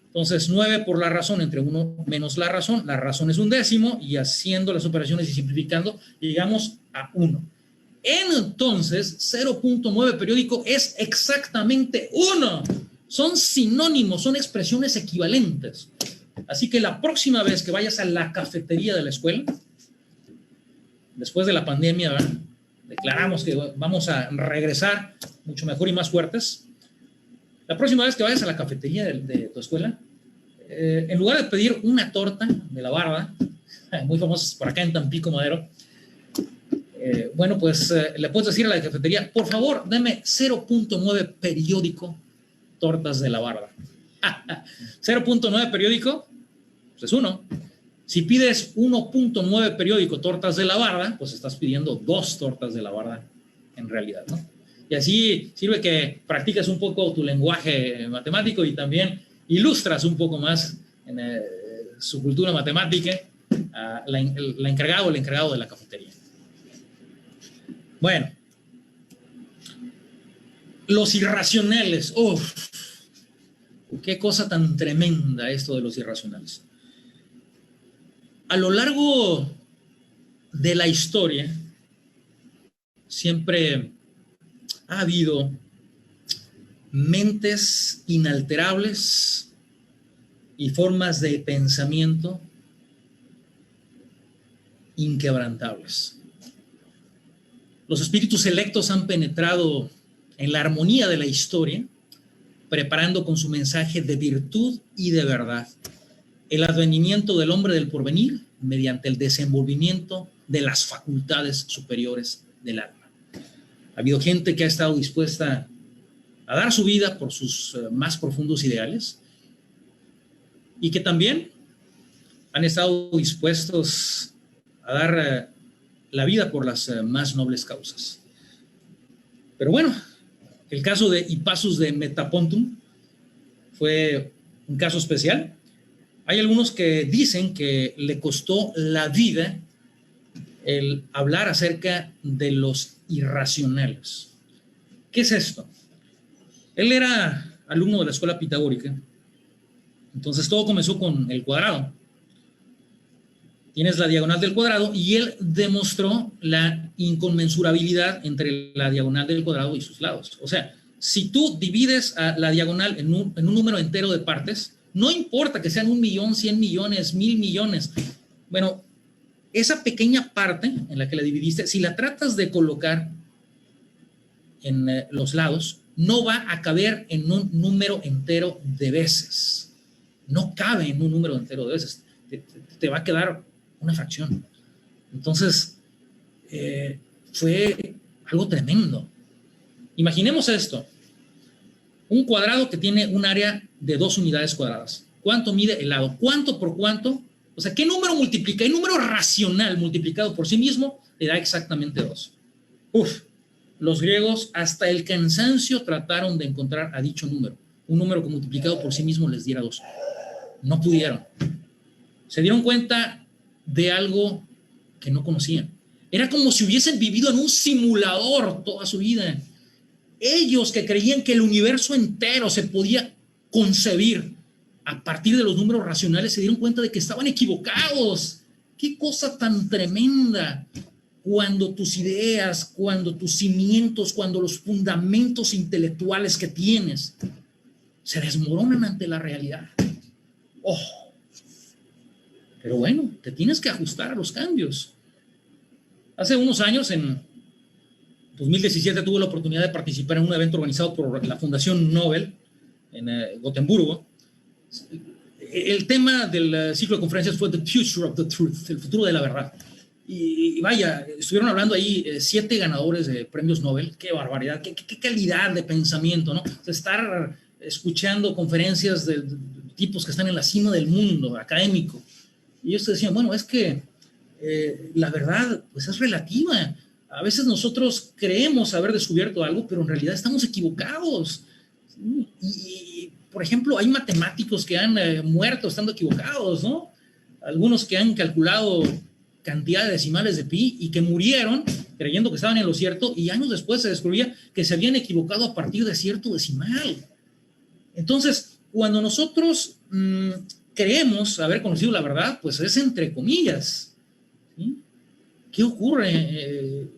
Entonces, 9 por la razón entre 1 menos la razón es un décimo, y haciendo las operaciones y simplificando, llegamos a 1. Entonces, 0.9 periódico es exactamente 1. Son sinónimos, son expresiones equivalentes. Así que la próxima vez que vayas a la cafetería de la escuela, después de la pandemia, ¿verdad?, declaramos que vamos a regresar mucho mejor y más fuertes. La próxima vez que vayas a la cafetería de tu escuela, en lugar de pedir una torta de la barda, muy famosa por acá en Tampico Madero, bueno, pues le puedes decir a la cafetería, por favor, deme 0.9 periódico tortas de la barda. 0.9 periódico, pues es 1. Si pides 1.9 periódico tortas de la barda, pues estás pidiendo 2 tortas de la barda en realidad, ¿no? Y así sirve que practicas un poco tu lenguaje matemático y también ilustras un poco más en su cultura matemática el encargado de la cafetería. Bueno, los irracionales. ¡Uf! Qué cosa tan tremenda esto de los irracionales. A lo largo de la historia siempre ha habido mentes inalterables y formas de pensamiento inquebrantables. Los espíritus selectos han penetrado en la armonía de la historia, preparando con su mensaje de virtud y de verdad el advenimiento del hombre del porvenir mediante el desenvolvimiento de las facultades superiores del alma. Ha habido gente que ha estado dispuesta a dar su vida por sus más profundos ideales y que también han estado dispuestos a dar la vida por las más nobles causas. Pero bueno, el caso de Hippasus de Metapontum fue un caso especial. Hay algunos que dicen que le costó la vida el hablar acerca de los irracionales. ¿Qué es esto? Él era alumno de la escuela pitagórica, entonces todo comenzó con el cuadrado. Tienes la diagonal del cuadrado y él demostró la inconmensurabilidad entre la diagonal del cuadrado y sus lados. O sea, si tú divides a la diagonal en un número entero de partes, no importa que sean 1.000.000, 100 millones, 1.000 millones. Bueno, esa pequeña parte en la que la dividiste, si la tratas de colocar en los lados, no va a caber en un número entero de veces. No cabe en un número entero de veces. Te va a quedar una fracción. Entonces, fue algo tremendo. Imaginemos esto. Un cuadrado que tiene un área de 2 unidades cuadradas. ¿Cuánto mide el lado? ¿Cuánto por cuánto? O sea, ¿qué número multiplica? El número racional multiplicado por sí mismo le da exactamente 2. Uf, los griegos hasta el cansancio trataron de encontrar a dicho número. Un número que multiplicado por sí mismo les diera 2. No pudieron. Se dieron cuenta de algo que no conocían. Era como si hubiesen vivido en un simulador toda su vida. Ellos que creían que el universo entero se podía concebir a partir de los números racionales se dieron cuenta de que estaban equivocados. ¡Qué cosa tan tremenda! Cuando tus ideas, cuando tus cimientos, cuando los fundamentos intelectuales que tienes se desmoronan ante la realidad. ¡Oh! Pero bueno, te tienes que ajustar a los cambios. Hace unos años, en 2017, tuve la oportunidad de participar en un evento organizado por la Fundación Nobel en Gotemburgo. El tema del ciclo de conferencias fue The Future of the Truth, el futuro de la verdad. Y vaya, estuvieron hablando ahí 7 ganadores de premios Nobel. ¡Qué barbaridad! ¡Qué calidad de pensamiento!, ¿no? O sea, estar escuchando conferencias de tipos que están en la cima del mundo académico. Y ellos decían, bueno, es que la verdad pues es relativa. A veces nosotros creemos haber descubierto algo, pero en realidad estamos equivocados. Y por ejemplo, hay matemáticos que han muerto estando equivocados, ¿no? Algunos que han calculado cantidad de decimales de pi y que murieron creyendo que estaban en lo cierto y años después se descubría que se habían equivocado a partir de cierto decimal. Entonces, cuando nosotros creemos haber conocido la verdad, pues es entre comillas, ¿sí? ¿Qué ocurre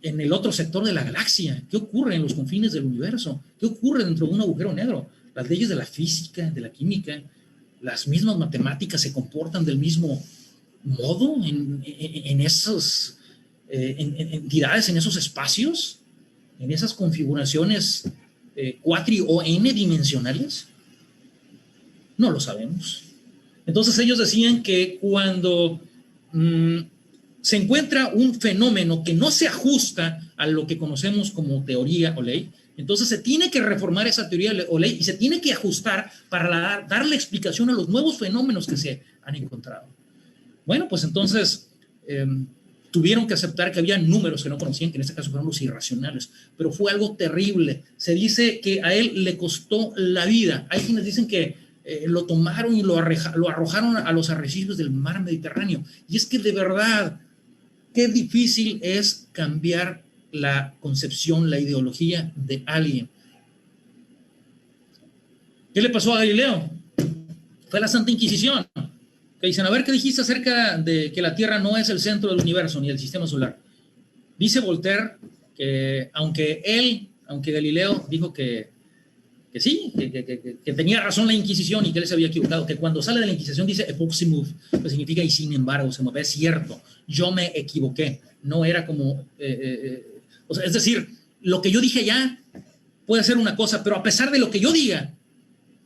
en el otro sector de la galaxia? ¿Qué ocurre en los confines del universo? ¿Qué ocurre dentro de un agujero negro? Las leyes de la física, de la química, las mismas matemáticas se comportan del mismo modo en esas entidades, en esos espacios, en esas configuraciones cuatri o n dimensionales. No lo sabemos. Entonces ellos decían que cuando se encuentra un fenómeno que no se ajusta a lo que conocemos como teoría o ley, Entonces se tiene que reformar esa teoría o ley y se tiene que ajustar para darle explicación a los nuevos fenómenos que se han encontrado. Bueno, pues entonces tuvieron que aceptar que había números que no conocían, que en este caso fueron los irracionales, pero fue algo terrible. Se dice que a él le costó la vida. Hay quienes dicen que lo tomaron y lo arrojaron a los arrecifes del mar Mediterráneo. Y es que de verdad, qué difícil es cambiar la concepción, la ideología de alguien. ¿Qué le pasó a Galileo? Fue la Santa Inquisición. Que dicen, a ver, ¿qué dijiste acerca de que la Tierra no es el centro del universo ni del sistema solar? Dice Voltaire que aunque Galileo dijo que sí, que tenía razón la Inquisición y que él se había equivocado, que cuando sale de la Inquisición dice epoximove, que significa y sin embargo, es cierto, yo me equivoqué, no era como, o sea, es decir, lo que yo dije ya puede ser una cosa, pero a pesar de lo que yo diga,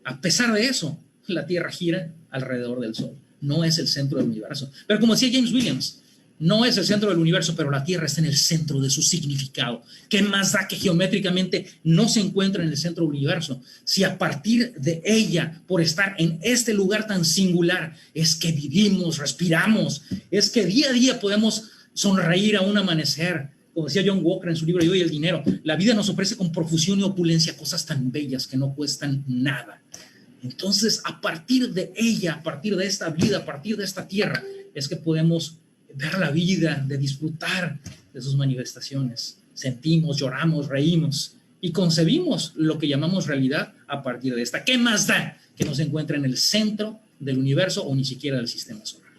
a pesar de eso, la Tierra gira alrededor del Sol. No es el centro del universo. Pero como decía James Williams, no es el centro del universo, pero la Tierra está en el centro de su significado. ¿Qué más da que geométricamente no se encuentra en el centro del universo? Si a partir de ella, por estar en este lugar tan singular, es que vivimos, respiramos, es que día a día podemos sonreír a un amanecer. Como decía John Walker en su libro Yo y el dinero, la vida nos ofrece con profusión y opulencia cosas tan bellas que no cuestan nada. Entonces, a partir de ella, a partir de esta vida, a partir de esta tierra, es que podemos ver la vida, de disfrutar de sus manifestaciones. Sentimos, lloramos, reímos y concebimos lo que llamamos realidad a partir de esta. ¿Qué más da que no se encuentre en el centro del universo o ni siquiera del sistema solar?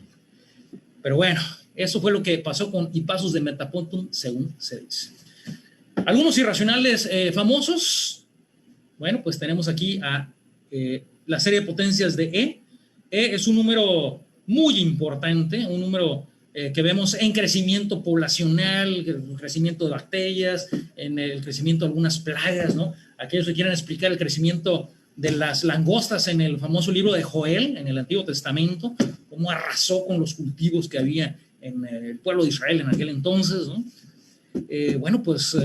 Pero bueno, eso fue lo que pasó con Hippasus de Metapontum, según se dice. Algunos irracionales famosos. Bueno, pues tenemos aquí a la serie de potencias de E. E es un número muy importante, un número que vemos en crecimiento poblacional, en crecimiento de bacterias, en el crecimiento de algunas plagas, ¿no? Aquellos que quieran explicar el crecimiento de las langostas en el famoso libro de Joel, en el Antiguo Testamento, cómo arrasó con los cultivos que había en el pueblo de Israel en aquel entonces, ¿no? Bueno, pues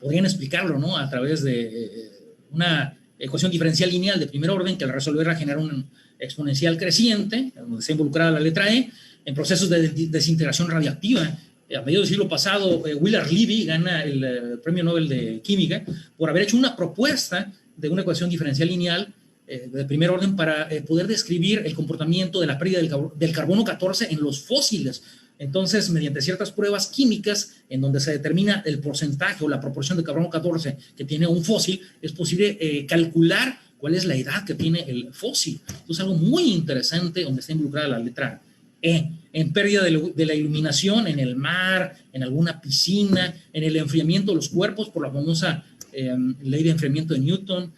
podrían explicarlo, ¿no? A través de una ecuación diferencial lineal de primer orden que al resolverla genera un exponencial creciente, donde está involucrada la letra E, en procesos de desintegración radiactiva. A mediados del siglo pasado, Willard Levy gana el Premio Nobel de Química por haber hecho una propuesta de una ecuación diferencial lineal de primer orden para poder describir el comportamiento de la pérdida del carbono 14 en los fósiles. Entonces, mediante ciertas pruebas químicas en donde se determina el porcentaje o la proporción de carbono 14 que tiene un fósil, es posible calcular cuál es la edad que tiene el fósil. Entonces, algo muy interesante donde está involucrada la letra E. En pérdida de la iluminación en el mar, en alguna piscina, en el enfriamiento de los cuerpos por la famosa ley de enfriamiento de Newton.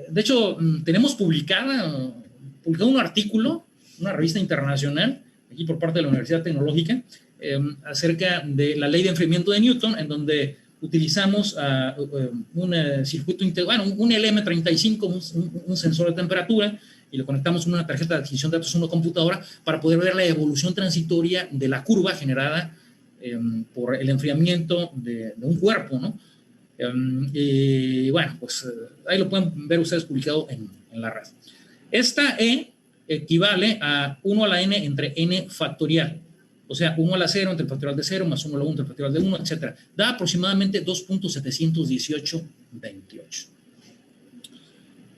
De hecho, tenemos publicado un artículo, una revista internacional, aquí por parte de la Universidad Tecnológica, acerca de la ley de enfriamiento de Newton, en donde utilizamos un circuito integral, un LM35, un sensor de temperatura, y lo conectamos con una tarjeta de adquisición de datos en una computadora para poder ver la evolución transitoria de la curva generada por el enfriamiento de un cuerpo, ¿no? Y bueno, pues ahí lo pueden ver ustedes publicado en la red. Esta E equivale a 1 a la n entre n factorial, o sea, 1 a la 0 entre el factorial de 0 más 1 a la 1 entre el factorial de 1, etc. Da aproximadamente 2.71828.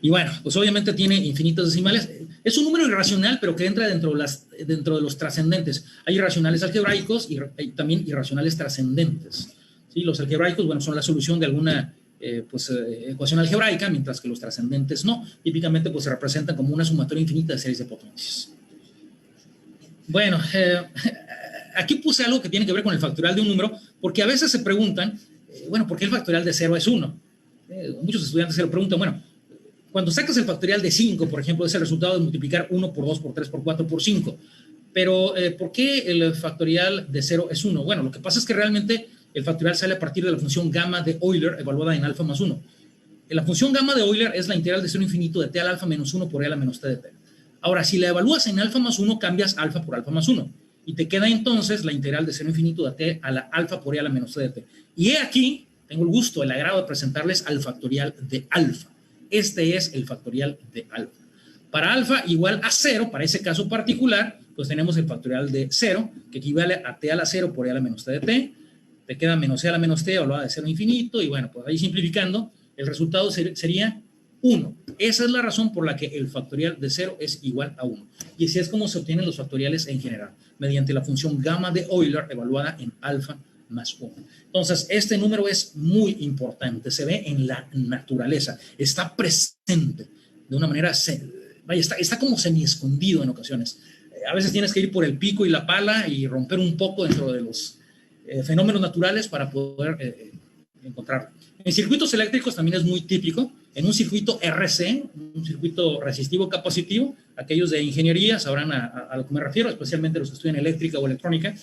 Y bueno, pues obviamente tiene infinitas decimales. Es un número irracional, pero que entra dentro de los trascendentes. Hay irracionales algebraicos y hay también irracionales trascendentes. ¿Sí? Los algebraicos, bueno, son la solución de alguna ecuación algebraica, mientras que los trascendentes no. Típicamente pues se representan como una sumatoria infinita de series de potencias. Bueno, aquí puse algo que tiene que ver con el factorial de un número, porque a veces se preguntan, bueno, ¿por qué el factorial de 0 es 1? Muchos estudiantes se lo preguntan, bueno, cuando sacas el factorial de 5, por ejemplo, es el resultado de multiplicar 1 por 2, por 3, por 4, por 5. Pero, ¿por qué el factorial de 0 es 1? Bueno, lo que pasa es que realmente el factorial sale a partir de la función gamma de Euler evaluada en alfa más 1. La función gamma de Euler es la integral de 0 infinito de t al alfa menos 1 por e a la menos t de t. Ahora, si la evalúas en alfa más 1, cambias alfa por alfa más 1. Y te queda entonces la integral de 0 infinito de t a la alfa por e a la menos t de t. Y he aquí tengo el gusto, el agrado de presentarles al factorial de alfa. Este es el factorial de alfa. Para alfa igual a 0, para ese caso particular, pues tenemos el factorial de 0, que equivale a t a la 0 por e a la menos t de t. Te queda menos e a la menos t elevado de 0 a infinito, y bueno, pues ahí simplificando, el resultado sería 1. Esa es la razón por la que el factorial de 0 es igual a 1. Y así es como se obtienen los factoriales en general, mediante la función gamma de Euler evaluada en alfa más 1. Entonces, este número es muy importante, se ve en la naturaleza, está presente de una manera, vaya, está como semi-escondido en ocasiones. A veces tienes que ir por el pico y la pala y romper un poco dentro de los fenómenos naturales para poder encontrarlo. En circuitos eléctricos también es muy típico. En un circuito RC, un circuito resistivo capacitivo, aquellos de ingeniería sabrán a lo que me refiero, especialmente los que estudian eléctrica o electrónica.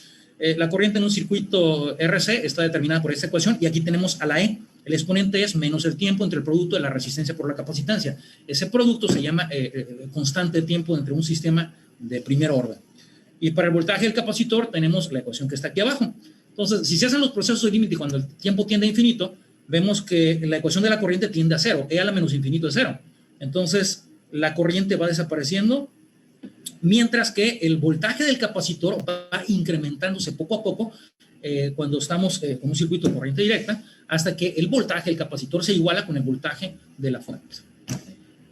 La corriente en un circuito RC está determinada por esta ecuación y aquí tenemos a la E. El exponente es menos el tiempo entre el producto de la resistencia por la capacitancia. Ese producto se llama constante de tiempo entre un sistema de primer orden. Y para el voltaje del capacitor tenemos la ecuación que está aquí abajo. Entonces, si se hacen los procesos de límite cuando el tiempo tiende a infinito, vemos que la ecuación de la corriente tiende a 0, e a la menos infinito es 0. Entonces, la corriente va desapareciendo, mientras que el voltaje del capacitor va incrementándose poco a poco cuando estamos con un circuito de corriente directa, hasta que el voltaje del capacitor se iguala con el voltaje de la fuente.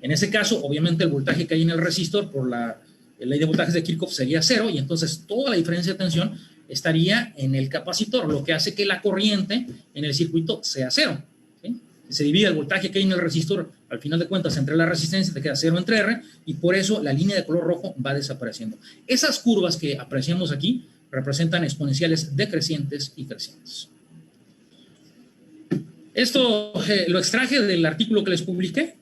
En ese caso, obviamente, el voltaje que hay en el resistor por la ley de voltajes de Kirchhoff sería 0, y entonces toda la diferencia de tensión estaría en el capacitor, lo que hace que la corriente en el circuito sea 0. ¿Sí? Si se divide el voltaje que hay en el resistor, al final de cuentas, entre la resistencia, te queda 0 entre R, y por eso la línea de color rojo va desapareciendo. Esas curvas que apreciamos aquí representan exponenciales decrecientes y crecientes. Esto lo extraje del artículo que les publiqué.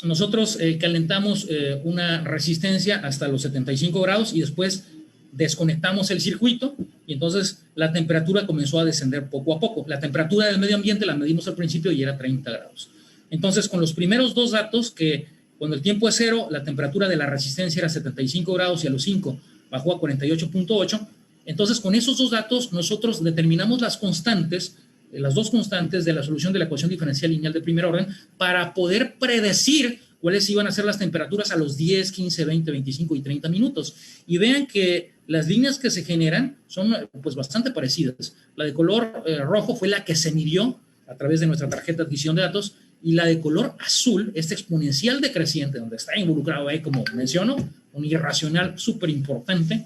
Nosotros calentamos una resistencia hasta los 75 grados y después desconectamos el circuito y entonces la temperatura comenzó a descender poco a poco. La temperatura del medio ambiente la medimos al principio y era 30 grados. Entonces, con los primeros dos datos, que cuando el tiempo es 0, la temperatura de la resistencia era 75 grados y a los 5 bajó a 48.8, entonces con esos dos datos nosotros determinamos las constantes, las dos constantes de la solución de la ecuación diferencial lineal de primer orden para poder predecir cuáles iban a ser las temperaturas a los 10, 15, 20, 25 y 30 minutos. Y vean que las líneas que se generan son pues bastante parecidas. La de color rojo fue la que se midió a través de nuestra tarjeta de adquisición de datos, y la de color azul, este exponencial decreciente, donde está involucrado ahí, como menciono, un irracional súper importante,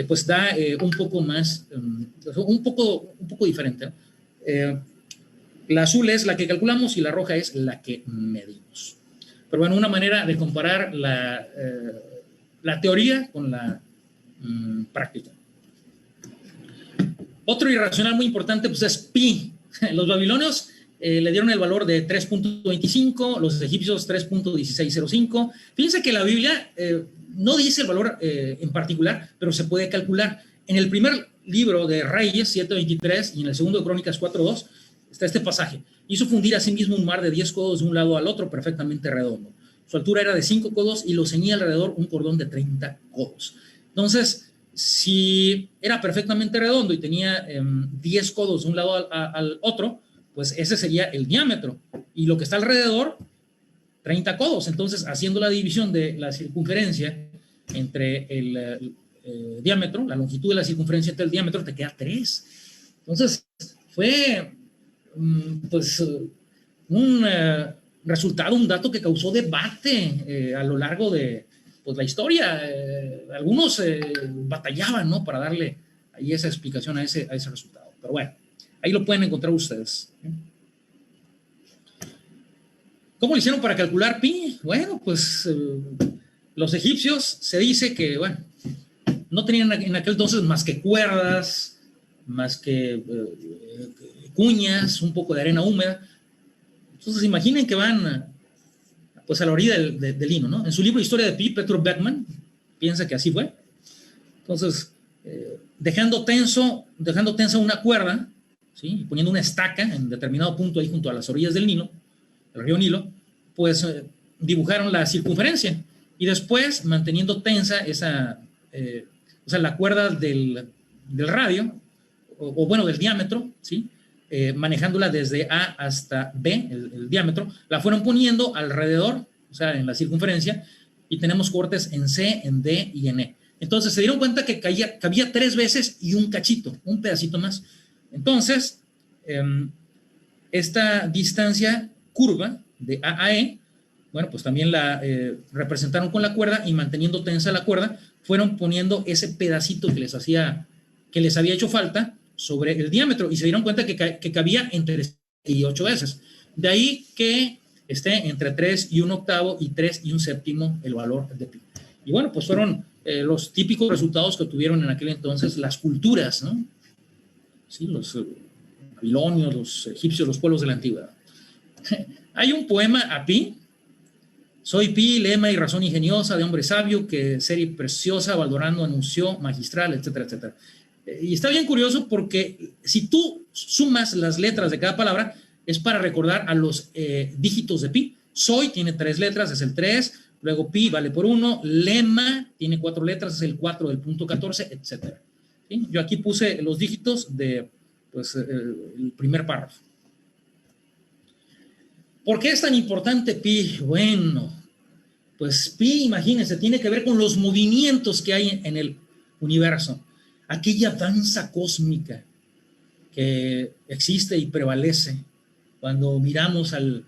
pues da un poco más, un poco diferente. La azul es la que calculamos y la roja es la que medimos. Pero bueno, una manera de comparar la teoría con la práctica. Otro irracional muy importante pues es pi. Los babilonios le dieron el valor de 3.25, los egipcios 3.1605. Fíjense que la Biblia no dice el valor en particular, pero se puede calcular. En el primer libro de Reyes 7.23 y en el segundo de Crónicas 4.2 está este pasaje. Hizo fundir a sí mismo un mar de 10 codos de un lado al otro, perfectamente redondo. Su altura era de 5 codos y lo ceñía alrededor un cordón de 30 codos. Entonces, si era perfectamente redondo y tenía 10 codos de un lado al otro, pues ese sería el diámetro. Y lo que está alrededor, 30 codos. Entonces, haciendo la división de la circunferencia entre el diámetro, la longitud de la circunferencia entre el diámetro, te queda 3. Entonces, fue pues un resultado, un dato que causó debate a lo largo de pues, la historia. Algunos batallaban, ¿no?, para darle ahí esa explicación a ese resultado. Pero bueno, ahí lo pueden encontrar ustedes. ¿Cómo lo hicieron para calcular pi? Bueno, pues los egipcios se dice que, bueno, no tenían en aquel entonces más que cuerdas, más que cuñas, un poco de arena húmeda. Entonces imaginen que van pues a la orilla del Nilo, ¿no? En su libro Historia de Pi, Petro Beckman piensa que así fue. Entonces, dejando tensa una cuerda, ¿sí?, y poniendo una estaca en determinado punto ahí junto a las orillas del Nilo, el río Nilo, pues dibujaron la circunferencia y después, manteniendo tensa esa, o sea, la cuerda del radio, o bueno, del diámetro, ¿sí?, manejándola desde A hasta B, el diámetro, la fueron poniendo alrededor, o sea, en la circunferencia, y tenemos cortes en C, en D y en E. Entonces se dieron cuenta que cabía 3 veces y un cachito, un pedacito más. Entonces, esta distancia curva de A a E, bueno, pues también la representaron con la cuerda, y manteniendo tensa la cuerda, fueron poniendo ese pedacito que les había hecho falta sobre el diámetro, y se dieron cuenta que cabía entre 3 y 8 veces. De ahí que esté entre 3 y un octavo y 3 y un séptimo el valor de pi. Y bueno, pues fueron los típicos resultados que tuvieron en aquel entonces las culturas, ¿no? Sí, los babilonios, los egipcios, los pueblos de la antigüedad. Hay un poema a Pi: soy Pi, lema y razón ingeniosa de hombre sabio, que serie preciosa Valdorando anunció, magistral, etcétera, etcétera. Y está bien curioso porque si tú sumas las letras de cada palabra, es para recordar a los dígitos de Pi. Soy tiene 3 letras, es el 3, luego Pi vale por 1, lema tiene 4 letras, es el 4 del punto 14, etcétera. ¿Sí? Yo aquí puse los dígitos de pues, el primer párrafo. ¿Por qué es tan importante Pi? Bueno, pues Pi, imagínense, tiene que ver con los movimientos que hay en el universo. Aquella danza cósmica que existe y prevalece cuando miramos al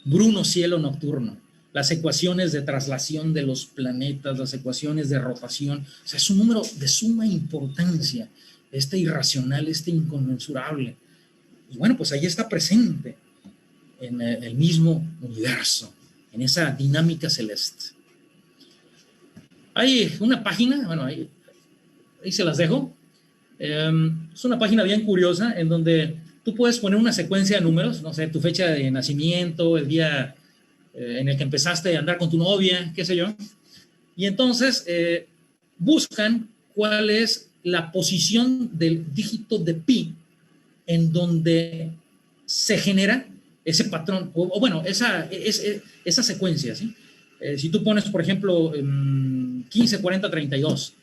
bruno cielo nocturno, las ecuaciones de traslación de los planetas, las ecuaciones de rotación. O sea, es un número de suma importancia, este irracional, este inconmensurable. Y bueno, pues ahí está presente en el mismo universo, en esa dinámica celeste. Hay una página, bueno, ahí se las dejo. Es una página bien curiosa en donde tú puedes poner una secuencia de números, no sé, tu fecha de nacimiento, el día en el que empezaste a andar con tu novia, qué sé yo, y entonces buscan cuál es la posición del dígito de pi en donde se genera ese patrón, o bueno, esa secuencia, ¿sí? Si tú pones, por ejemplo, 15, 40, 32,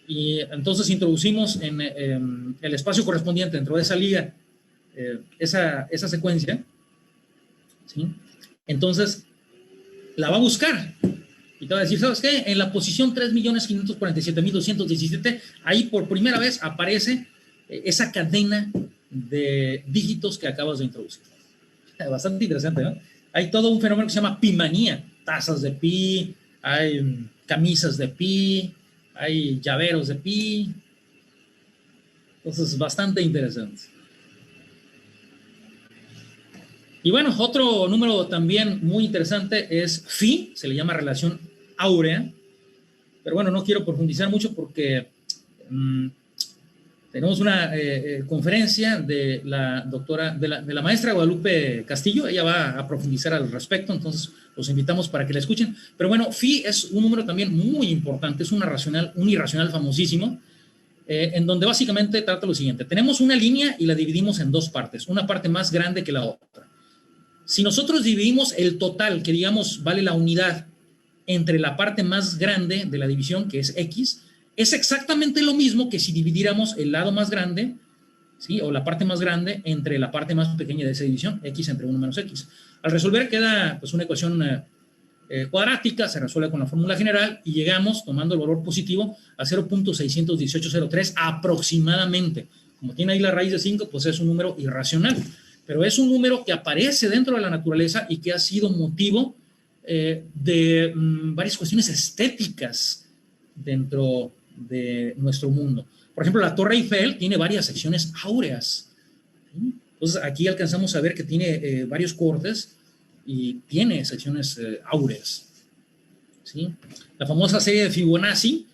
y entonces introducimos en el espacio correspondiente dentro de esa liga esa secuencia, ¿sí? Entonces la va a buscar y te va a decir, ¿sabes qué? En la posición 3.547.217, ahí por primera vez aparece esa cadena de dígitos que acabas de introducir. Bastante interesante, ¿no? Hay todo un fenómeno que se llama pimanía, tazas de pi, hay camisas de pi, hay llaveros de pi. Entonces, bastante interesante. Y bueno, otro número también muy interesante es phi, se le llama relación áurea, pero bueno, no quiero profundizar mucho porque tenemos una conferencia de la doctora, de la maestra Guadalupe Castillo. Ella va a profundizar al respecto, entonces los invitamos para que la escuchen. Pero bueno, phi es un número también muy importante, es un irracional famosísimo, en donde básicamente trata lo siguiente. Tenemos una línea y la dividimos en dos partes, una parte más grande que la otra. Si nosotros dividimos el total, que digamos vale la unidad, entre la parte más grande de la división, que es X, es exactamente lo mismo que si dividiéramos el lado más grande, ¿sí? O la parte más grande entre la parte más pequeña de esa división, X entre 1 menos X. Al resolver queda pues una ecuación cuadrática, se resuelve con la fórmula general y llegamos, tomando el valor positivo, a 0.61803 aproximadamente. Como tiene ahí la raíz de 5, pues es un número irracional, pero es un número que aparece dentro de la naturaleza y que ha sido motivo de varias cuestiones estéticas dentro de nuestro mundo. Por ejemplo, la Torre Eiffel tiene varias secciones áureas. Entonces, aquí alcanzamos a ver que tiene varios cortes y tiene secciones áureas. ¿Sí? La famosa serie de Fibonacci,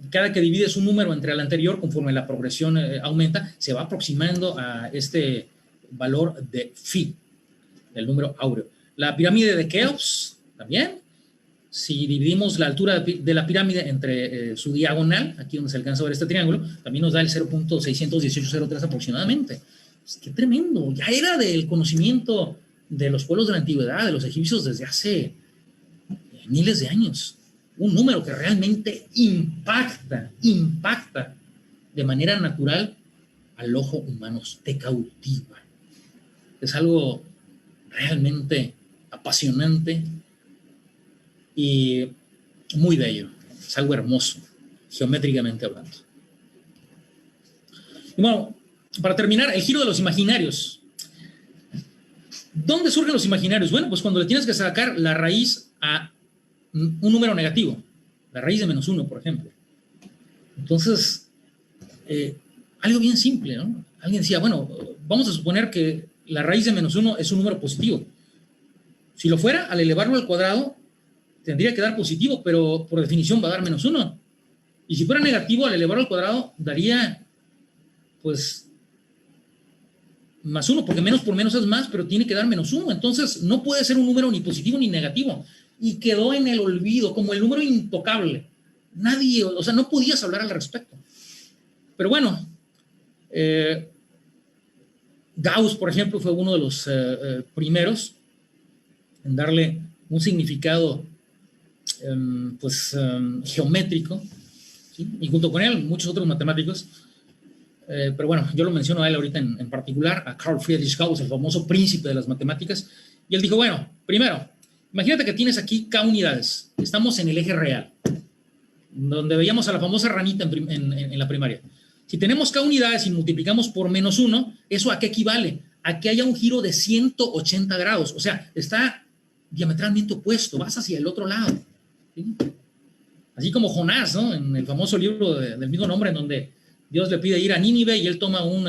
cada que divides un número entre el anterior, conforme la progresión aumenta, se va aproximando a este valor de phi, el número áureo. La pirámide de Keops también, si dividimos la altura de la pirámide entre su diagonal, aquí donde se alcanza a ver este triángulo, también nos da el 0.61803 aproximadamente. Pues, ¡qué tremendo! Ya era del conocimiento de los pueblos de la antigüedad, de los egipcios, desde hace miles de años. Un número que realmente impacta de manera natural al ojo humano, te cautiva. Es algo realmente apasionante y muy bello. Es algo hermoso, geométricamente hablando. Y bueno, para terminar, el giro de los imaginarios. ¿Dónde surgen los imaginarios? Bueno, pues cuando le tienes que sacar la raíz a un número negativo, la raíz de -1, por ejemplo. Entonces, algo bien simple, ¿no? Alguien decía, bueno, vamos a suponer que la raíz de -1 es un número positivo. Si lo fuera, al elevarlo al cuadrado, tendría que dar positivo, pero por definición va a dar -1. Y si fuera negativo, al elevarlo al cuadrado, daría, pues, +1, porque menos por menos es más, pero tiene que dar -1. Entonces, no puede ser un número ni positivo ni negativo. Y quedó en el olvido, como el número intocable. Nadie, o sea, no podías hablar al respecto. Pero bueno, Gauss, por ejemplo, fue uno de los primeros en darle un significado geométrico, ¿sí? Y junto con él muchos otros matemáticos, pero bueno, yo lo menciono a él ahorita en particular, a Carl Friedrich Gauss, el famoso príncipe de las matemáticas, y él dijo, bueno, primero, imagínate que tienes aquí K unidades, estamos en el eje real, donde veíamos a la famosa ranita en la primaria. Si tenemos K unidades y multiplicamos por -1, ¿eso a qué equivale? A que haya un giro de 180 grados, o sea, está diametralmente opuesto, vas hacia el otro lado, ¿sí? Así como Jonás, ¿no? En el famoso libro del mismo nombre, en donde Dios le pide ir a Nínive y él toma un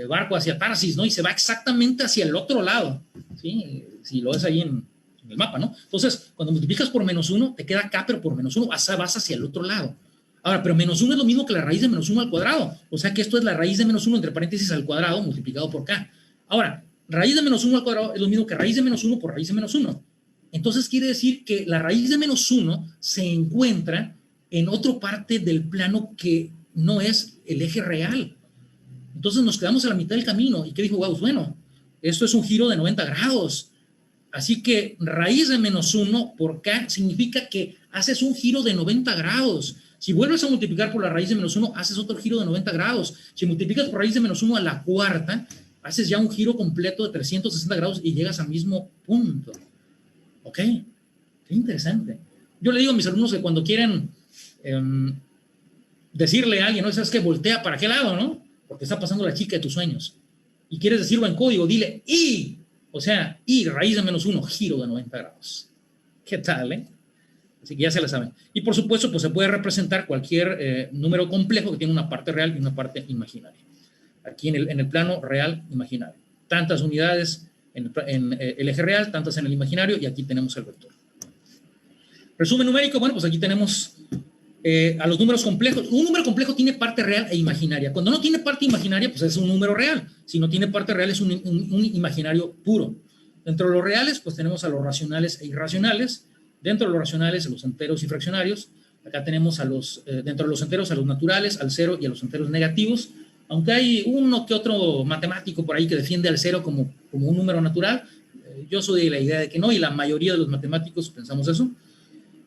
barco hacia Tarsis, ¿no? Y se va exactamente hacia el otro lado, ¿sí? Si lo ves ahí en el mapa, ¿no? Entonces, cuando multiplicas por -1, te queda K, pero por -1 vas hacia el otro lado. Ahora, pero -1 es lo mismo que la raíz de -1 al cuadrado. O sea que esto es la raíz de -1 entre paréntesis al cuadrado multiplicado por K. Ahora, raíz de -1 al cuadrado es lo mismo que raíz de -1 por raíz de -1. Entonces quiere decir que la raíz de -1 se encuentra en otra parte del plano que no es el eje real. Entonces nos quedamos a la mitad del camino. ¿Y qué dijo Gauss? Bueno, esto es un giro de 90 grados. Así que raíz de -1 por K significa que haces un giro de 90 grados. Si vuelves a multiplicar por la raíz de -1, haces otro giro de 90 grados. Si multiplicas por raíz de -1 a la cuarta, haces ya un giro completo de 360 grados y llegas al mismo punto. ¿Ok? Qué interesante. Yo le digo a mis alumnos que cuando quieren decirle a alguien, ¿no? ¿Sabes qué? Voltea para qué lado, ¿no? Porque está pasando la chica de tus sueños. Y quieres decirlo en código, dile y, o sea, y raíz de -1, giro de 90 grados. ¿Qué tal, eh? Así que ya se la saben. Y por supuesto, pues se puede representar cualquier número complejo que tiene una parte real y una parte imaginaria. Aquí en el plano real, imaginario. Tantas unidades en el eje real, tantas en el imaginario, y aquí tenemos el vector. Resumen numérico, bueno, pues aquí tenemos a los números complejos. Un número complejo tiene parte real e imaginaria. Cuando no tiene parte imaginaria, pues es un número real. Si no tiene parte real, es un imaginario puro. Dentro de los reales, pues tenemos a los racionales e irracionales. Dentro de los racionales, a los enteros y fraccionarios. Acá tenemos dentro de los enteros, a los naturales, al cero y a los enteros negativos. Aunque hay uno que otro matemático por ahí que defiende al cero como un número natural, yo soy de la idea de que no, y la mayoría de los matemáticos pensamos eso.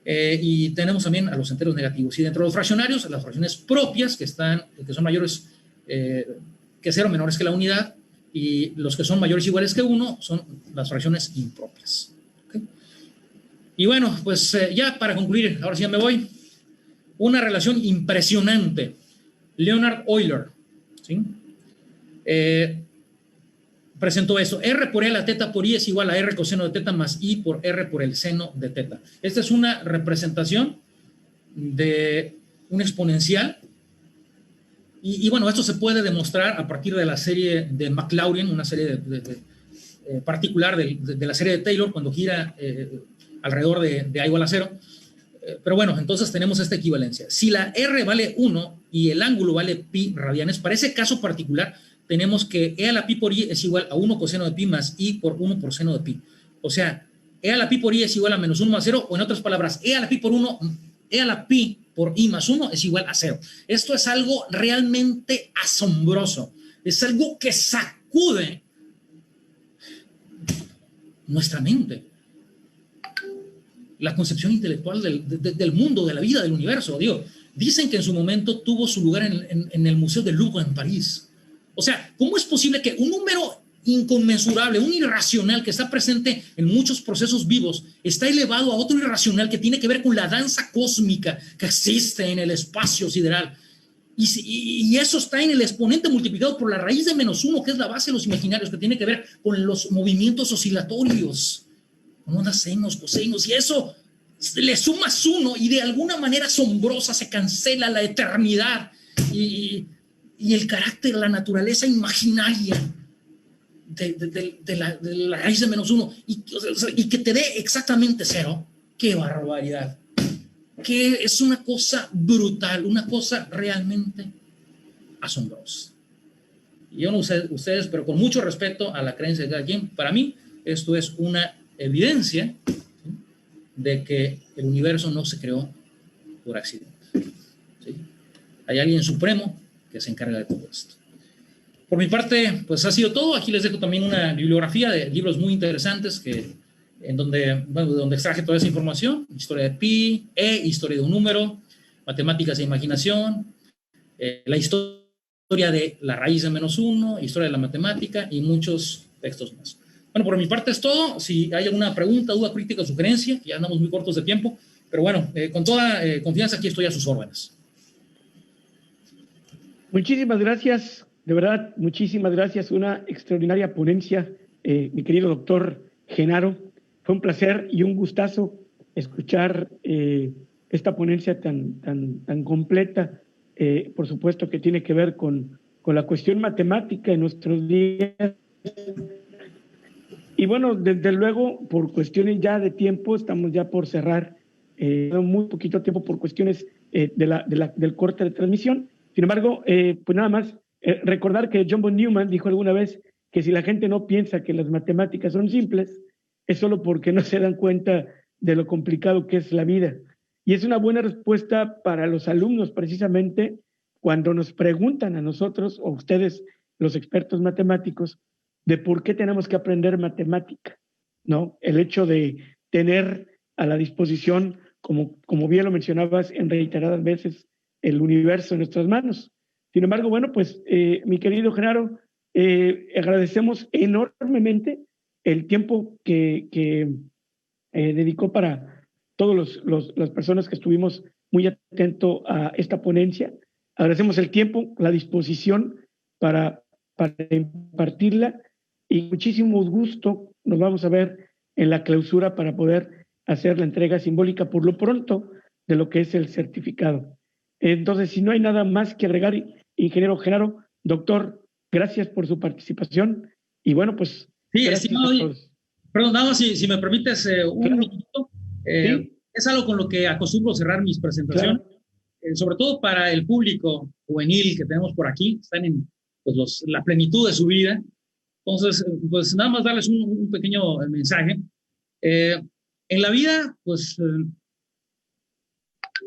Y tenemos también a los enteros negativos. Y dentro de los fraccionarios, las fracciones propias, que son mayores que 0, menores que la unidad, y los que son mayores o iguales que 1 son las fracciones impropias. ¿Okay? Y bueno, pues ya para concluir, ahora sí ya me voy. Una relación impresionante. Leonhard Euler, ¿sí? Presentó eso. R por E a la teta por I es igual a R coseno de teta más I por R por el seno de teta. Esta es una representación de un exponencial. Y bueno, esto se puede demostrar a partir de la serie de Maclaurin, una serie particular de la serie de Taylor, cuando gira alrededor de A igual a 0. Pero bueno, entonces tenemos esta equivalencia. Si la R vale 1 y el ángulo vale pi radianes, para ese caso particular tenemos que E a la pi por I es igual a 1 coseno de pi más I por 1 por seno de pi. O sea, E a la pi por I es igual a -1 más 0, o en otras palabras, E a la pi por I más 1 es igual a 0. Esto es algo realmente asombroso. Es algo que sacude nuestra mente. La concepción intelectual del mundo, de la vida, del universo. Digo, dicen que en su momento tuvo su lugar en el Museo del Louvre en París. O sea, ¿cómo es posible que un número inconmensurable, un irracional que está presente en muchos procesos vivos, está elevado a otro irracional que tiene que ver con la danza cósmica que existe en el espacio sideral? Y eso está en el exponente multiplicado por la raíz de -1, que es la base de los imaginarios, que tiene que ver con los movimientos oscilatorios, con ondas senos, cosenios, y eso le sumas 1 y de alguna manera asombrosa se cancela la eternidad y el carácter, la naturaleza imaginaria de la raíz de -1 y que te dé exactamente 0. ¡Qué barbaridad! Que es una cosa brutal, una cosa realmente asombrosa. Y yo no sé ustedes, pero con mucho respeto a la creencia de cada quien, para mí esto es una evidencia, ¿sí?, de que el universo no se creó por accidente, ¿sí? Hay alguien supremo que se encarga de todo esto. Por mi parte, pues ha sido todo. Aquí les dejo también una bibliografía de libros muy interesantes en donde extraje toda esa información: historia de pi, historia de un número, matemáticas e imaginación, la historia de la raíz de -1, historia de la matemática y muchos textos más. Bueno, por mi parte es todo. Si hay alguna pregunta, duda, crítica o sugerencia, ya andamos muy cortos de tiempo, pero bueno, con toda confianza aquí estoy a sus órdenes. Muchísimas gracias, de verdad, muchísimas gracias. Una extraordinaria ponencia, mi querido doctor Genaro. Fue un placer y un gustazo escuchar esta ponencia tan completa, por supuesto que tiene que ver con la cuestión matemática en nuestros días. Y bueno, desde luego, por cuestiones ya de tiempo, estamos ya por cerrar, muy poquito tiempo por cuestiones del corte de transmisión. Sin embargo, pues nada más recordar que John von Neumann dijo alguna vez que si la gente no piensa que las matemáticas son simples, es solo porque no se dan cuenta de lo complicado que es la vida. Y es una buena respuesta para los alumnos, precisamente, cuando nos preguntan a nosotros, o a ustedes, los expertos matemáticos, de por qué tenemos que aprender matemática, ¿no? El hecho de tener a la disposición, como bien lo mencionabas en reiteradas veces, el universo en nuestras manos. Sin embargo, bueno, pues mi querido Genaro, agradecemos enormemente el tiempo que dedicó para todas las personas que estuvimos muy atentos a esta ponencia. Agradecemos el tiempo, la disposición para impartirla, y muchísimo gusto nos vamos a ver en la clausura para poder hacer la entrega simbólica por lo pronto de lo que es el certificado. Entonces, si no hay nada más que agregar, ingeniero Genaro, doctor, gracias por su participación y bueno, pues sí, gracias a todos. Perdón, nada más si me permites un minuto. ¿Sí? Es algo con lo que acostumbro cerrar mis presentaciones, claro. Sobre todo para el público juvenil que tenemos por aquí, están en pues, la plenitud de su vida. Entonces, pues nada más darles un pequeño mensaje. En la vida, pues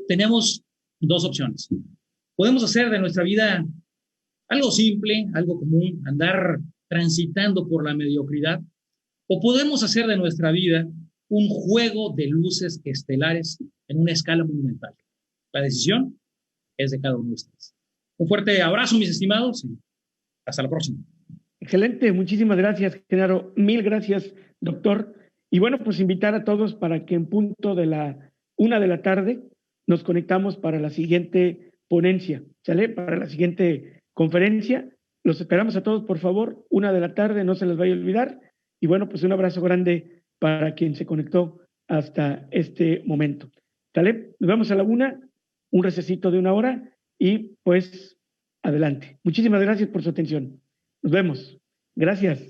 tenemos dos opciones. Podemos hacer de nuestra vida algo simple, algo común, andar transitando por la mediocridad, o podemos hacer de nuestra vida un juego de luces estelares en una escala monumental. La decisión es de cada uno de ustedes. Un fuerte abrazo, mis estimados, y hasta la próxima. Excelente, muchísimas gracias, Genaro. Mil gracias, doctor. Y bueno, pues invitar a todos para que en punto de la 1 de la tarde nos conectamos para la siguiente ponencia, ¿sale? Para la siguiente conferencia. Los esperamos a todos, por favor, 1 de la tarde, no se les vaya a olvidar. Y bueno, pues un abrazo grande para quien se conectó hasta este momento. ¿Sale? Nos vemos a la 1, un recesito de 1 hora y pues adelante. Muchísimas gracias por su atención. Nos vemos. Gracias.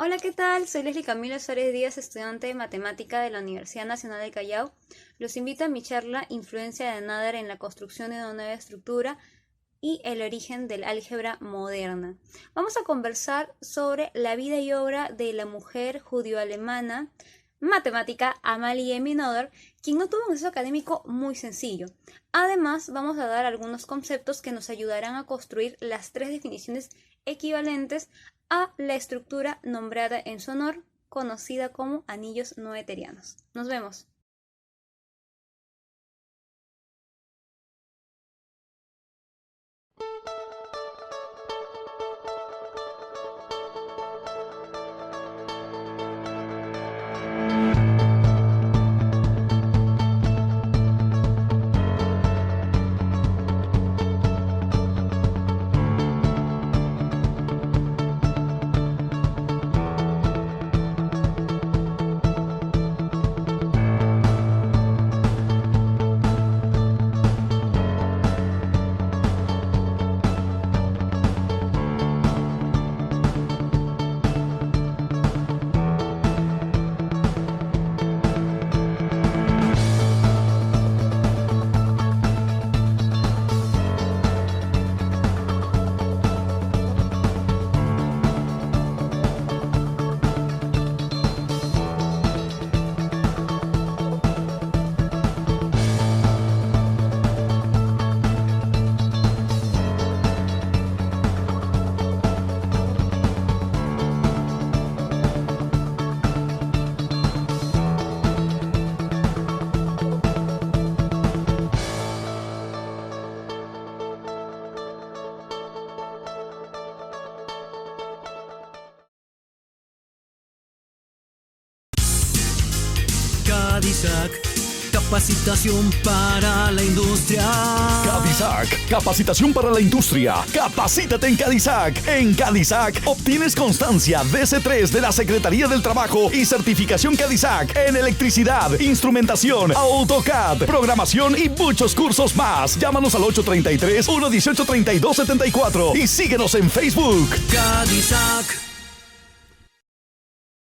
Hola, ¿qué tal? Soy Leslie Camila Suárez Díaz, estudiante de Matemática de la Universidad Nacional del Callao. Los invito a mi charla Influencia de Nader en la construcción de una nueva estructura y el origen del álgebra moderna. Vamos a conversar sobre la vida y obra de la mujer judío-alemana matemática Amalie Minother, quien no tuvo un acceso académico muy sencillo. Además, vamos a dar algunos conceptos que nos ayudarán a construir las 3 definiciones equivalentes a la estructura nombrada en su honor, conocida como anillos noetherianos. Nos vemos. CADISAC, capacitación para la industria. CADISAC, capacitación para la industria. Capacítate en CADISAC. En CADISAC obtienes constancia DC3 de la Secretaría del Trabajo y certificación CADISAC en electricidad, instrumentación, AutoCAD, programación y muchos cursos más. Llámanos al 833-118-3274 y síguenos en Facebook. CADISAC.